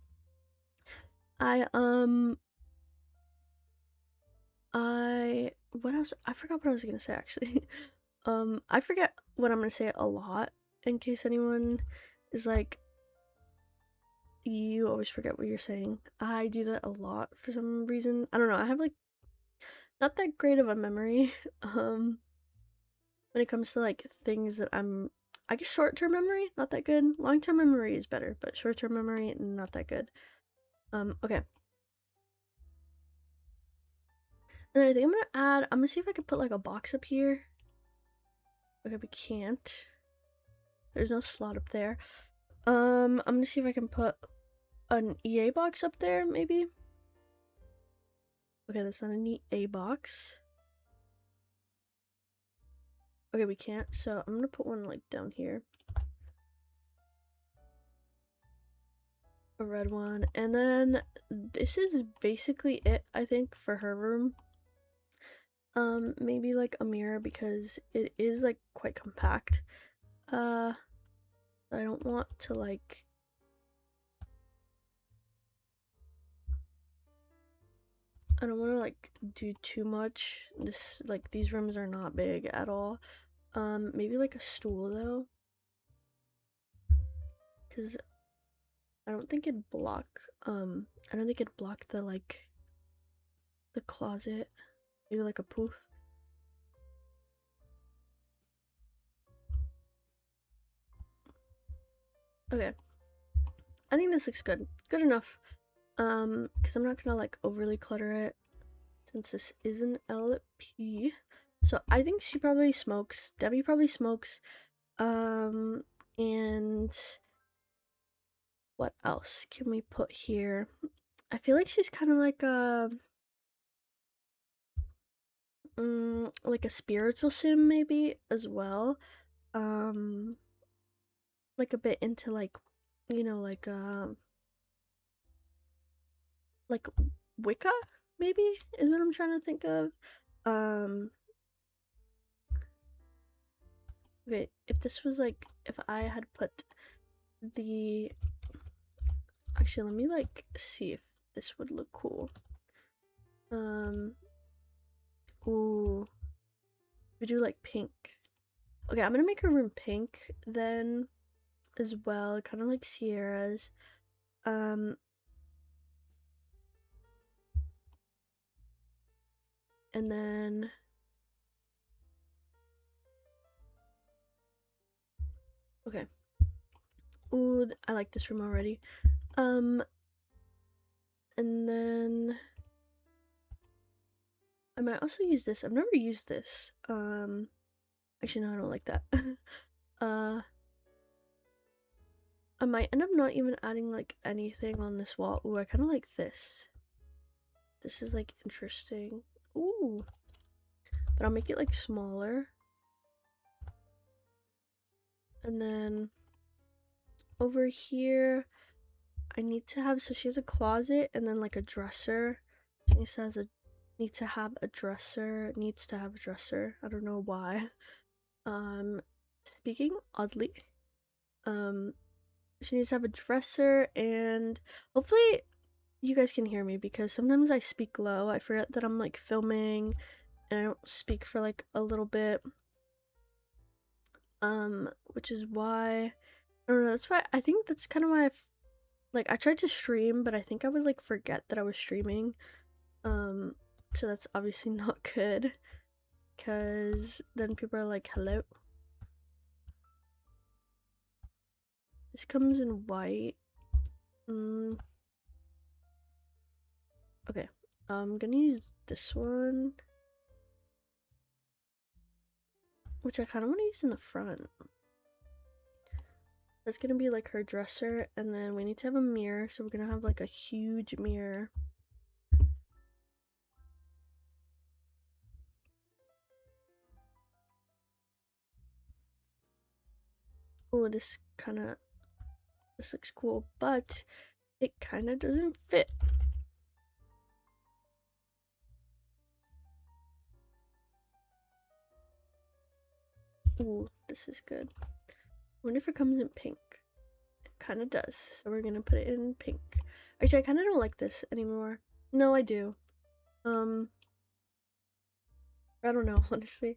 I what else? I forgot what I was gonna say actually. I forget what I'm gonna say a lot in case anyone is like, you always forget what you're saying. I do that a lot for some reason. I don't know. I have like not that great of a memory. When it comes to like things that I guess short-term memory, not that good. Long-term memory is better, but short-term memory, not that good. Okay. And then I think I'm gonna see if I can put like a box up here. Okay, we can't. There's no slot up there. I'm gonna see if I can put an EA box up there, maybe. Okay, that's not an EA box. Okay, we can't, so I'm gonna put one like down here. A red one, and then this is basically it, I think, for her room. Maybe like a mirror because it is like quite compact. I don't want to like I don't want to like do too much. This like these rooms are not big at all. Maybe like a stool though, because I don't think it'd block. I don't think it'd block the like the closet. Maybe like a poof. Okay, I think this looks good. Good enough. Because I'm not gonna like overly clutter it since this is an LP. So I think she probably smokes. Debbie probably smokes. And what else can we put here? I feel like she's kind of like like a spiritual sim maybe as well. Like a bit into like, you know, like Wicca maybe is what I'm trying to think of. Um okay, if this was like if I had put the actually let me like see if this would look cool. Ooh, we do like pink. Okay, I'm gonna make her room pink then as well, kind of like Sierra's. Um, and then okay. Ooh, I like this room already. Um, and then I might also use this. I've never used this. Actually no, I don't like that. uh, I might end up not even adding like anything on this wall. Ooh, I kind of like this. This is like interesting. Ooh, but I'll make it like smaller. And then over here, I need to have, so she has a closet and then like a dresser. She needs to have a dresser. I don't know why. Speaking oddly, she needs to have a dresser, and hopefully you guys can hear me because sometimes I speak low. I forget that I'm like filming and I don't speak for like a little bit. Which is why I don't know, that's why I think that's kind of why I tried to stream, but I think I would like forget that I was streaming. So that's obviously not good because then people are like, hello. This comes in white. Okay, I'm gonna use this one, which I kind of want to use in the front. That's gonna be like her dresser, and then we need to have a mirror, so we're gonna have like a huge mirror. Oh, this looks cool, but it kind of doesn't fit. Ooh, this is good. I wonder if it comes in pink. It kind of does, so we're gonna put it in pink. Actually, I kind of don't like this anymore. No, I do. I don't know, honestly.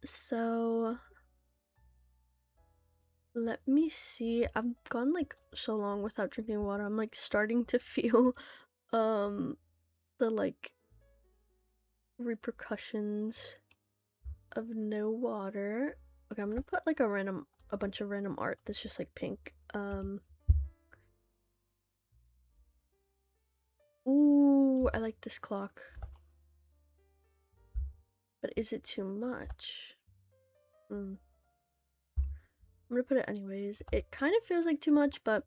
So let me see. I've gone like so long without drinking water. I'm like starting to feel the like repercussions of no water. Okay, I'm gonna put like a bunch of random art that's just like pink. Ooh, I like this clock. But is it too much? I'm gonna put it anyways. It kind of feels like too much, but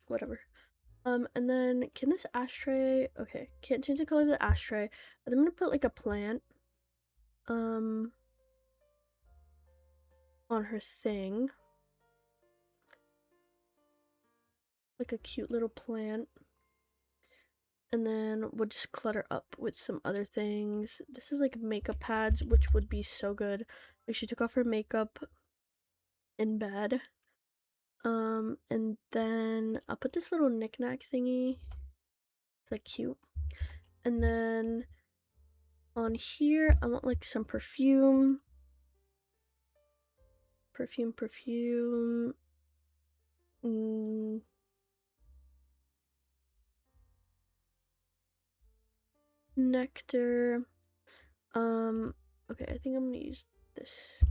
whatever. And then can this ashtray, okay, can't change the color of the ashtray. And I'm gonna put like a plant, on her thing. Like a cute little plant. And then we'll just clutter up with some other things. This is like makeup pads, which would be so good. Like she took off her makeup in bed. And then I'll put this little knickknack thingy. It's like cute. And then on here, I want like some perfume. Perfume. Nectar. Okay, I think I'm gonna use this.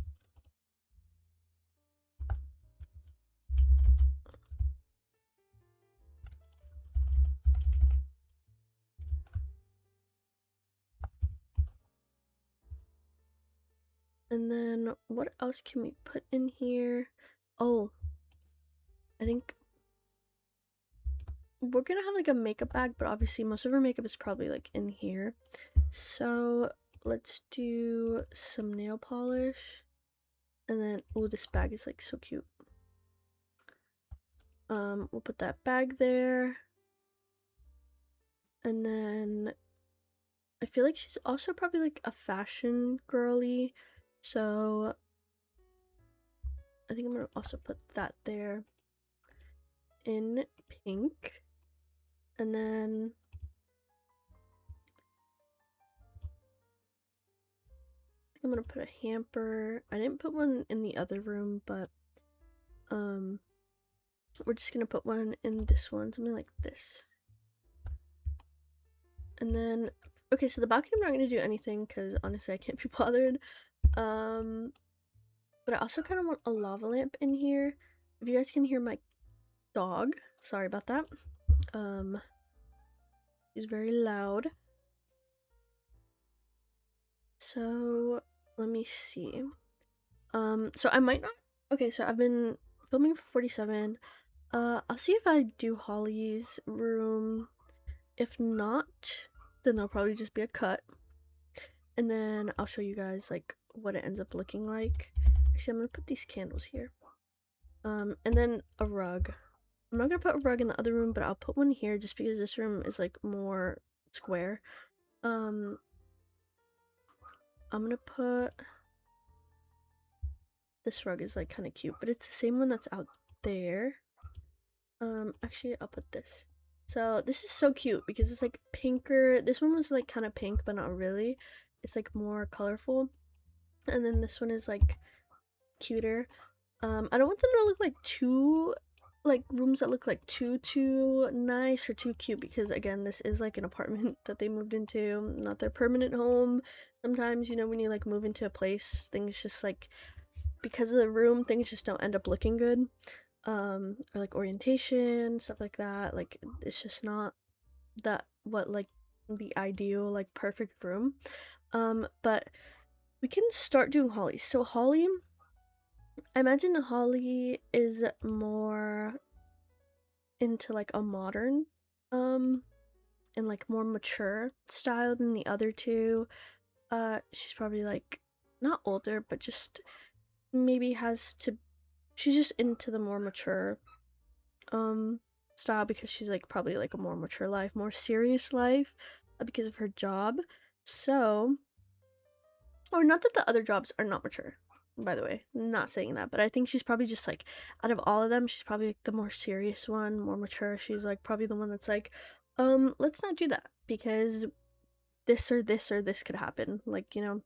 And then what else can we put in here? Oh, I think we're gonna have like a makeup bag, but obviously most of our makeup is probably like in here. So let's do some nail polish. And then, oh, this bag is like so cute. We'll put that bag there. And then I feel like she's also probably like a fashion girly. So I think I'm gonna also put that there in pink. And then I think I'm gonna put a hamper. I didn't put one in the other room, but we're just gonna put one in this one, something like this. And then, okay, so the balcony I'm not gonna do anything because honestly I can't be bothered. But I also kind of want a lava lamp in here. If you guys can hear my dog, sorry about that. He's very loud. So let me see. So I might not. Okay, so I've been filming for 47. I'll see if I do Holly's room. If not, then there'll probably just be a cut. And then I'll show you guys like what it ends up looking like. Actually, I'm gonna put these candles here. And then a rug. I'm not gonna put a rug in the other room, but I'll put one here just because this room is like more square. I'm gonna put this rug is like kind of cute, but it's the same one that's out there. Actually, I'll put this. So this is so cute because it's like pinker. This one was like kind of pink, but not really. It's like more colorful. And then this one is like cuter. I don't want them to look like too like rooms that look like too nice or too cute because again this is like an apartment that they moved into, not their permanent home. Sometimes, you know, when you like move into a place, things just like because of the room, things just don't end up looking good. Or like orientation, stuff like that. Like it's just not that what like the ideal like perfect room. But we can start doing Holly. So Holly, I imagine Holly is more into like a modern and like more mature style than the other two. She's probably like not older, but just maybe she's just into the more mature style because she's like probably like a more mature life, more serious life because of her job. So, or not that the other jobs are not mature, by the way, I'm not saying that, but I think she's probably just like out of all of them, she's probably like the more serious one, more mature. She's like probably the one that's like, let's not do that because this or this or this could happen, like, you know.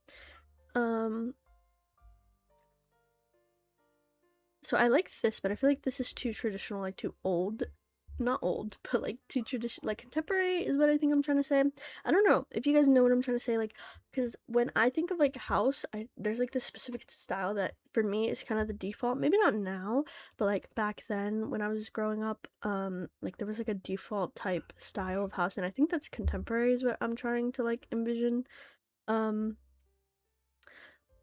So I like this, but I feel like this is too traditional, like too old. Not old, but like too traditional, like contemporary is what I think I'm trying to say. I don't know if you guys know what I'm trying to say, like, because when I think of like house, there's like this specific style that for me is kind of the default. Maybe not now, but like back then when I was growing up, like there was like a default type style of house, and I think that's contemporary is what I'm trying to like envision. But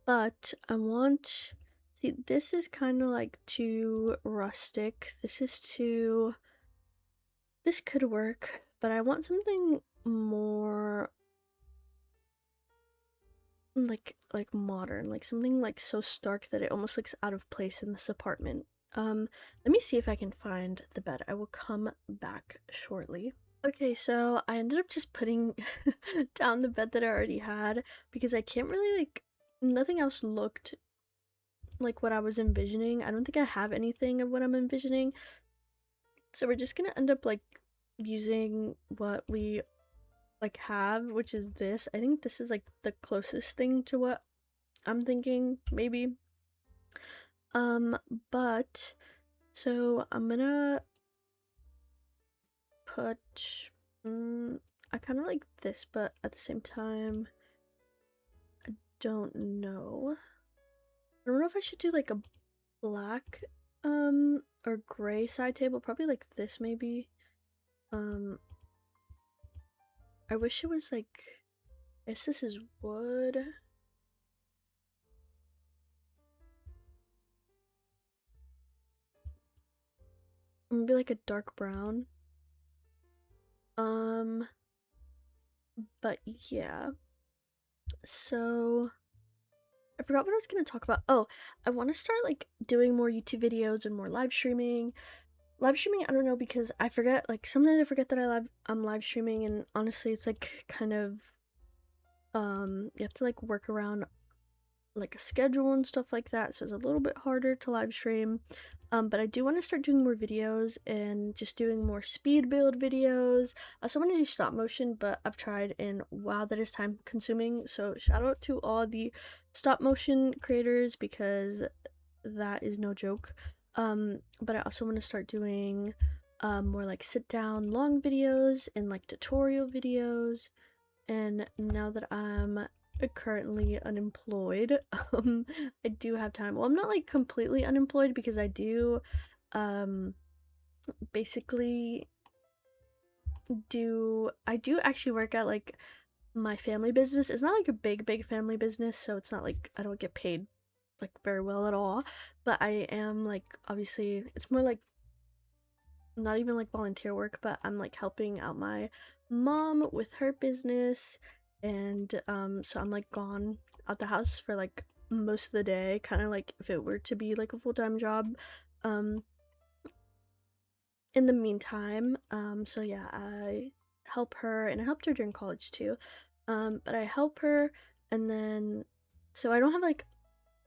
I want, see, this is kind of like too rustic. This could work, but I want something more like modern, like something like so stark that it almost looks out of place in this apartment. Let me see if I can find the bed. I will come back shortly. Okay, so I ended up just putting down the bed that I already had because I can't really like nothing else looked like what I was envisioning. I don't think I have anything of what I'm envisioning. So we're just gonna end up like using what we like have, which is this. I think this is like the closest thing to what I'm thinking, maybe. But so I'm gonna put I kind of like this, but at the same time I don't know. I don't know if I should do like a black or gray side table, probably like this maybe. I wish it was like, I guess this is wood. Maybe like a dark brown. Um, but yeah. So I forgot what I was gonna talk about. Oh, I want to start like doing more YouTube videos and more live streaming. Live streaming, I don't know, because I forget, like sometimes I forget that I'm live streaming, and honestly it's like kind of you have to like work around like a schedule and stuff like that, so it's a little bit harder to live stream. But I do want to start doing more videos and just doing more speed build videos. I also want to do stop motion, but I've tried and wow, that is time consuming. So shout out to all the stop motion creators because that is no joke. But I also want to start doing more like sit down long videos and like tutorial videos. And now that I'm currently unemployed, I do have time. Well, I'm not like completely unemployed because I do basically I do actually work at like my family business. It's not like a big family business, so it's not like I don't get paid like very well at all, but I am like, obviously it's more like not even like volunteer work, but I'm like helping out my mom with her business. And so I'm like gone out the house for like most of the day, kind of like if it were to be like a full-time job um in the meantime. So yeah, I help her, and I helped her during college too. But I help her, and then so I don't have like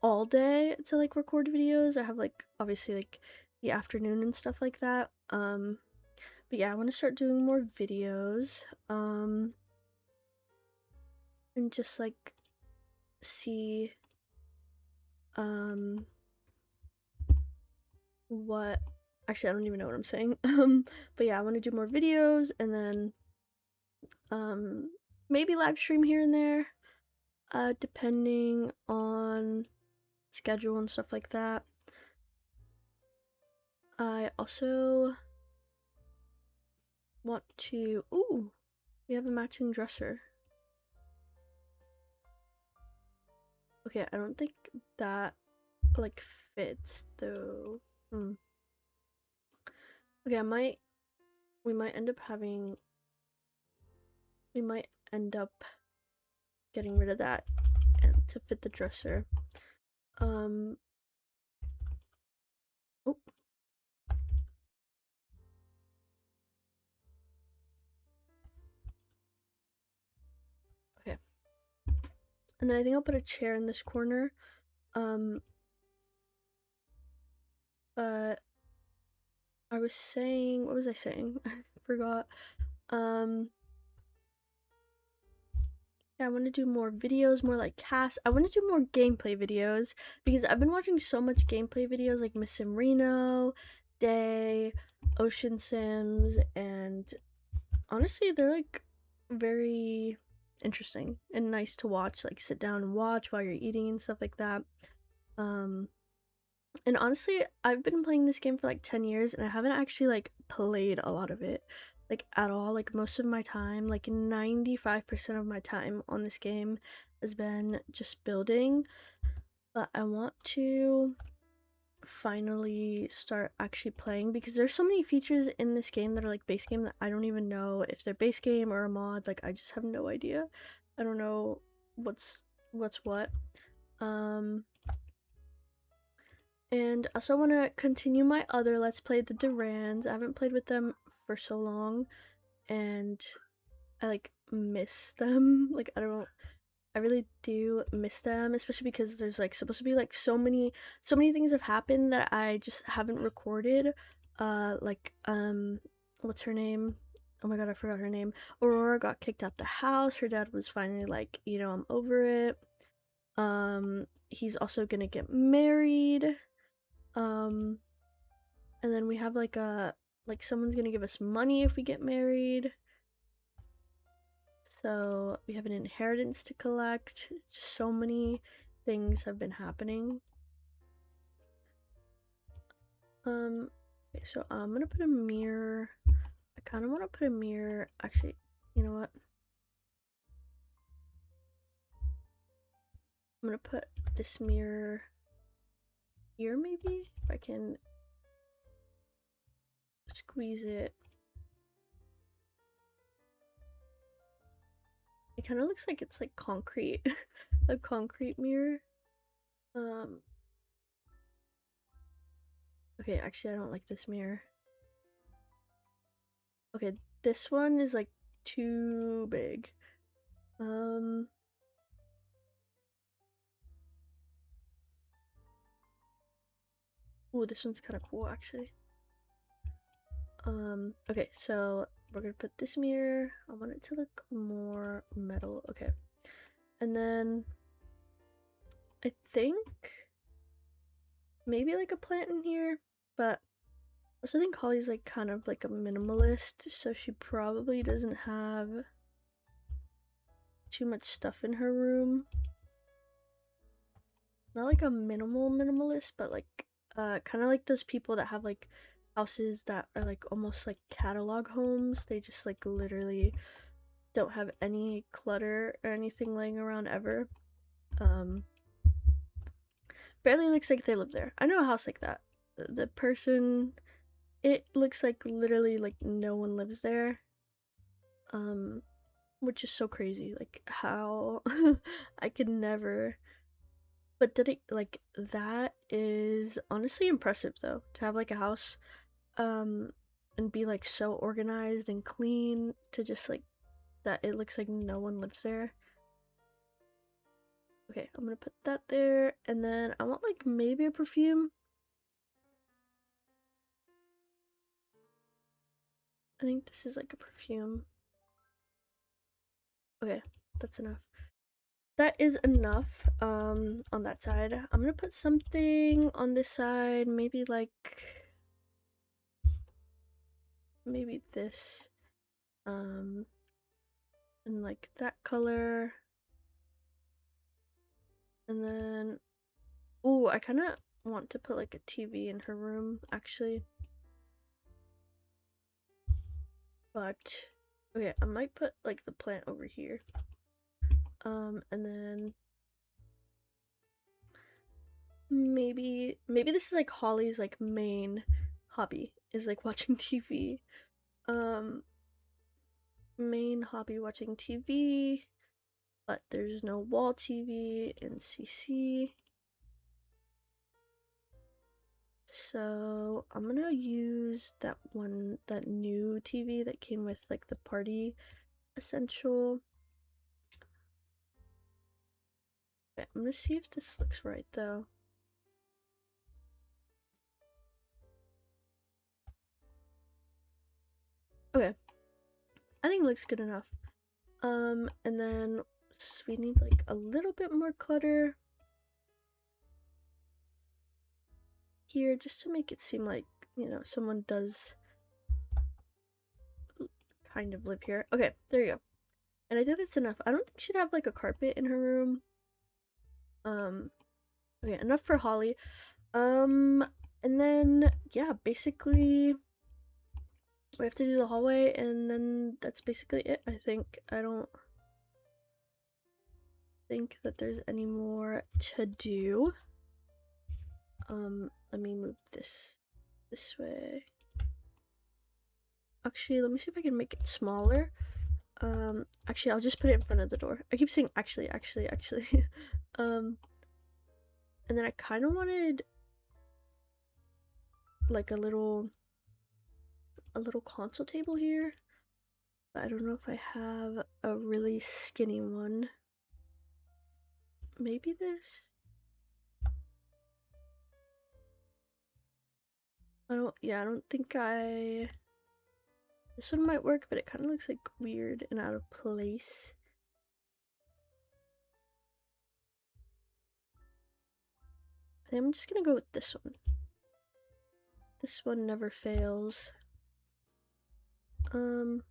all day to like record videos. I have like obviously like the afternoon and stuff like that. But yeah, I want to start doing more videos. And just like see um what actually I don't even know what I'm saying. But yeah, I want to do more videos, and then um maybe live stream here and there, depending on schedule and stuff like that. I also want to, ooh, we have a matching dresser. Okay, I don't think that like fits though. Okay, we might end up having, we might end up getting rid of that and to fit the dresser. Um, oh, okay. And then I think I'll put a chair in this corner. Um, but I was saying, what was I saying? I forgot. Um, yeah, I want to do more videos, more like casts. I want to do more gameplay videos because I've been watching so much gameplay videos like Miss Sim Reno, Day, Ocean Sims, and honestly, they're like very interesting and nice to watch. Like sit down and watch while you're eating and stuff like that. Um, and honestly, I've been playing this game for like 10 years and I haven't actually like played a lot of it like at all. Like most of my time, like 95% of my time on this game has been just building. But I want to finally start actually playing because there's so many features in this game that are like base game that I don't even know if they're base game or a mod. Like I just have no idea. I don't know what's what. And I also want to continue my other Let's Play, the Durans. I haven't played with them for so long, and I like miss them. Like I really do miss them, especially because there's like supposed to be like so many things have happened that I just haven't recorded. Like what's her name? Oh my god, I forgot her name. Aurora got kicked out the house. Her dad was finally like, you know, I'm over it. He's also gonna get married. Um, and then we have like a like someone's gonna give us money if we get married. So we have an inheritance to collect. So many things have been happening. Okay, so I'm gonna put a mirror. I kind of want to put a mirror. Actually, you know what? I'm gonna put this mirror here, maybe if I can squeeze it. It kind of looks like it's like concrete, a concrete mirror. Okay, actually I don't like this mirror. Okay, this one is like too big. Ooh, this one's kind of cool actually. Okay, so we're gonna put this mirror. I want it to look more metal. Okay, and then I think maybe like a plant in here, but I also think Holly's like kind of like a minimalist, so she probably doesn't have too much stuff in her room. Not like a minimalist, but like kind of like those people that have like houses that are like almost like catalog homes. They just like literally don't have any clutter or anything laying around ever. Barely looks like they live there. I know a house like that. The person, it looks like literally like no one lives there. Which is so crazy. Like how I could never. But did it like that is honestly impressive though, to have like a house and be like so organized and clean to just like that it looks like no one lives there. Okay, I'm gonna put that there, and then I want like maybe a perfume. I think this is like a perfume. Okay, that's enough. That is enough on that side. I'm gonna put something on this side, maybe this and like that color. And then oh, I kind of want to put like a TV in her room actually. But okay, I might put like the plant over here. And then maybe this is like Holly's like main hobby is like watching TV. Main hobby watching TV, but there's no wall TV in CC. So I'm gonna use that new TV that came with like the party essential. Okay, I'm gonna see if this looks right though. Okay, I think it looks good enough. And then we need like a little bit more clutter here just to make it seem like, you know, someone does kind of live here. Okay, there you go. And I think that's enough. I don't think she'd have like a carpet in her room. Okay, enough for Holly. And then yeah, basically we have to do the hallway, and then that's basically it. I think I don't think that there's any more to do. Let me move this way. Actually, let me see if I can make it smaller. Actually, I'll just put it in front of the door. I keep saying actually. And then I kind of wanted like a little console table here, but I don't know if I have a really skinny one. Maybe this? I don't think this one might work, but it kind of looks like weird and out of place. I think I'm just gonna go with this one. This one never fails. And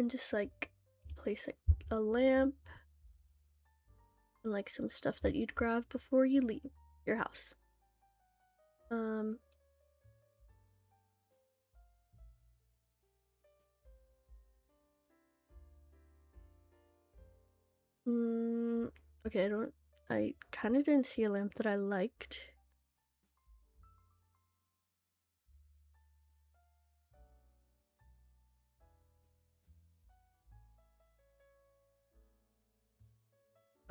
just like place a lamp and like some stuff that you'd grab before you leave your house. Okay, I kind of didn't see a lamp that I liked.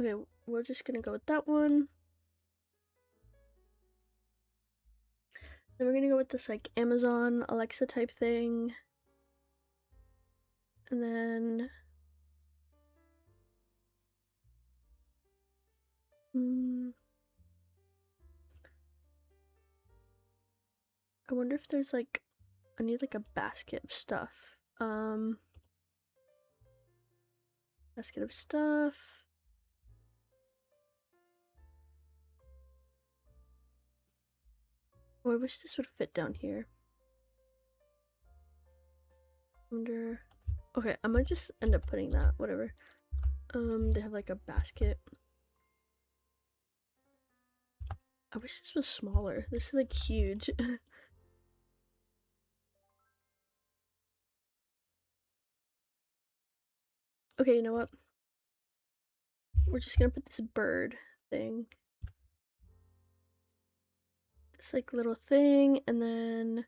Okay, we're just gonna go with that one. Then we're gonna go with this like Amazon Alexa type thing. And then I wonder if there's like, I need like a basket of stuff. Basket of stuff. Oh, I wish this would fit down here. Wonder. Okay, I might just end up putting that, whatever. They have like a basket. I wish this was smaller. This is like huge. Okay, you know what? We're just gonna put this bird thing. This like little thing, and then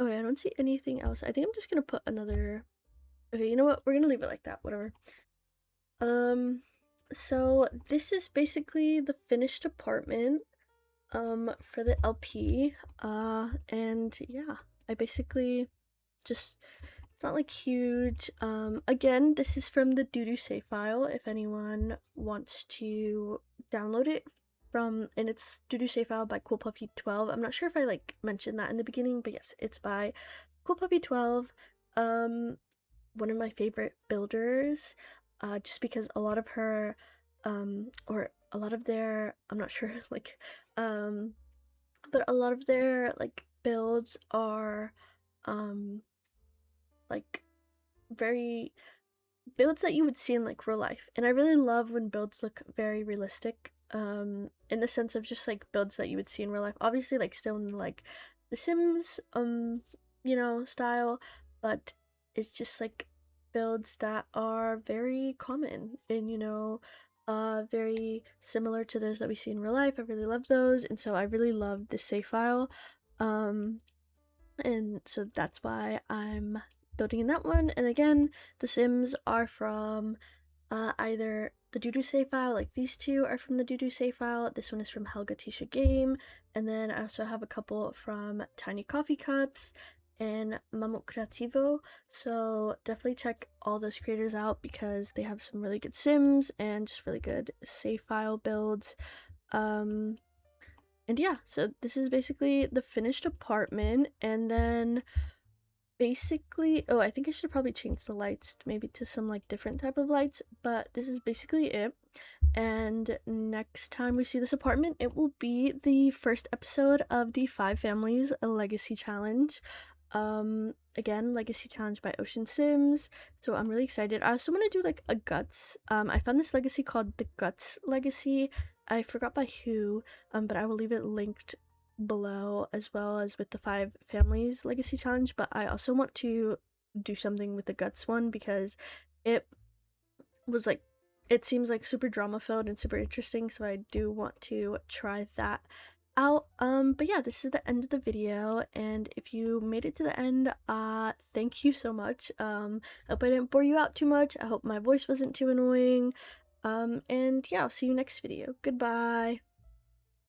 okay, I don't see anything else. I think I'm just gonna put another. Okay, you know what? We're gonna leave it like that, whatever. So this is basically the finished apartment for the LP. And yeah, I basically just, it's not like huge. Again, this is from the doo-doo save file if anyone wants to download it from, and it's doo-doo save file by Cool Puppy 12. I'm not sure if I like mentioned that in the beginning, but yes, it's by Cool Puppy 12. One of my favorite builders, just because a lot of her or a lot of their, I'm not sure, like but a lot of their like builds are like very builds that you would see in like real life, and I really love when builds look very realistic, in the sense of just like builds that you would see in real life, obviously like still in like the Sims you know, style, but it's just like builds that are very common and, you know, very similar to those that we see in real life. I really love those, and so I really love this save file, and so that's why I'm building in that one. And again, the Sims are from either the doo-doo save file, like these two are from the doo-doo save file, this one is from Helga Tisha Game, and then I also have a couple from Tiny Coffee Cups and Mamut Creativo, so definitely check all those creators out because they have some really good Sims and just really good save file builds. And yeah, so this is basically the finished apartment, and then basically, oh, I think I should probably change the lights maybe to some like different type of lights, but this is basically it. And next time we see this apartment, it will be the first episode of the 5 Families a Legacy Challenge. Again, Legacy Challenge by Ocean Sims, so I'm really excited. I also want to do like a Guts. I found this legacy called the Guts Legacy. I forgot by who, but I will leave it linked below, as well as with the 5 Families Legacy Challenge. But I also want to do something with the Guts one because it was like, it seems like super drama filled and super interesting, so I do want to try that out. But yeah, this is the end of the video, and if you made it to the end, thank you so much. I hope I didn't bore you out too much. I hope my voice wasn't too annoying. And yeah, I'll see you next video. Goodbye.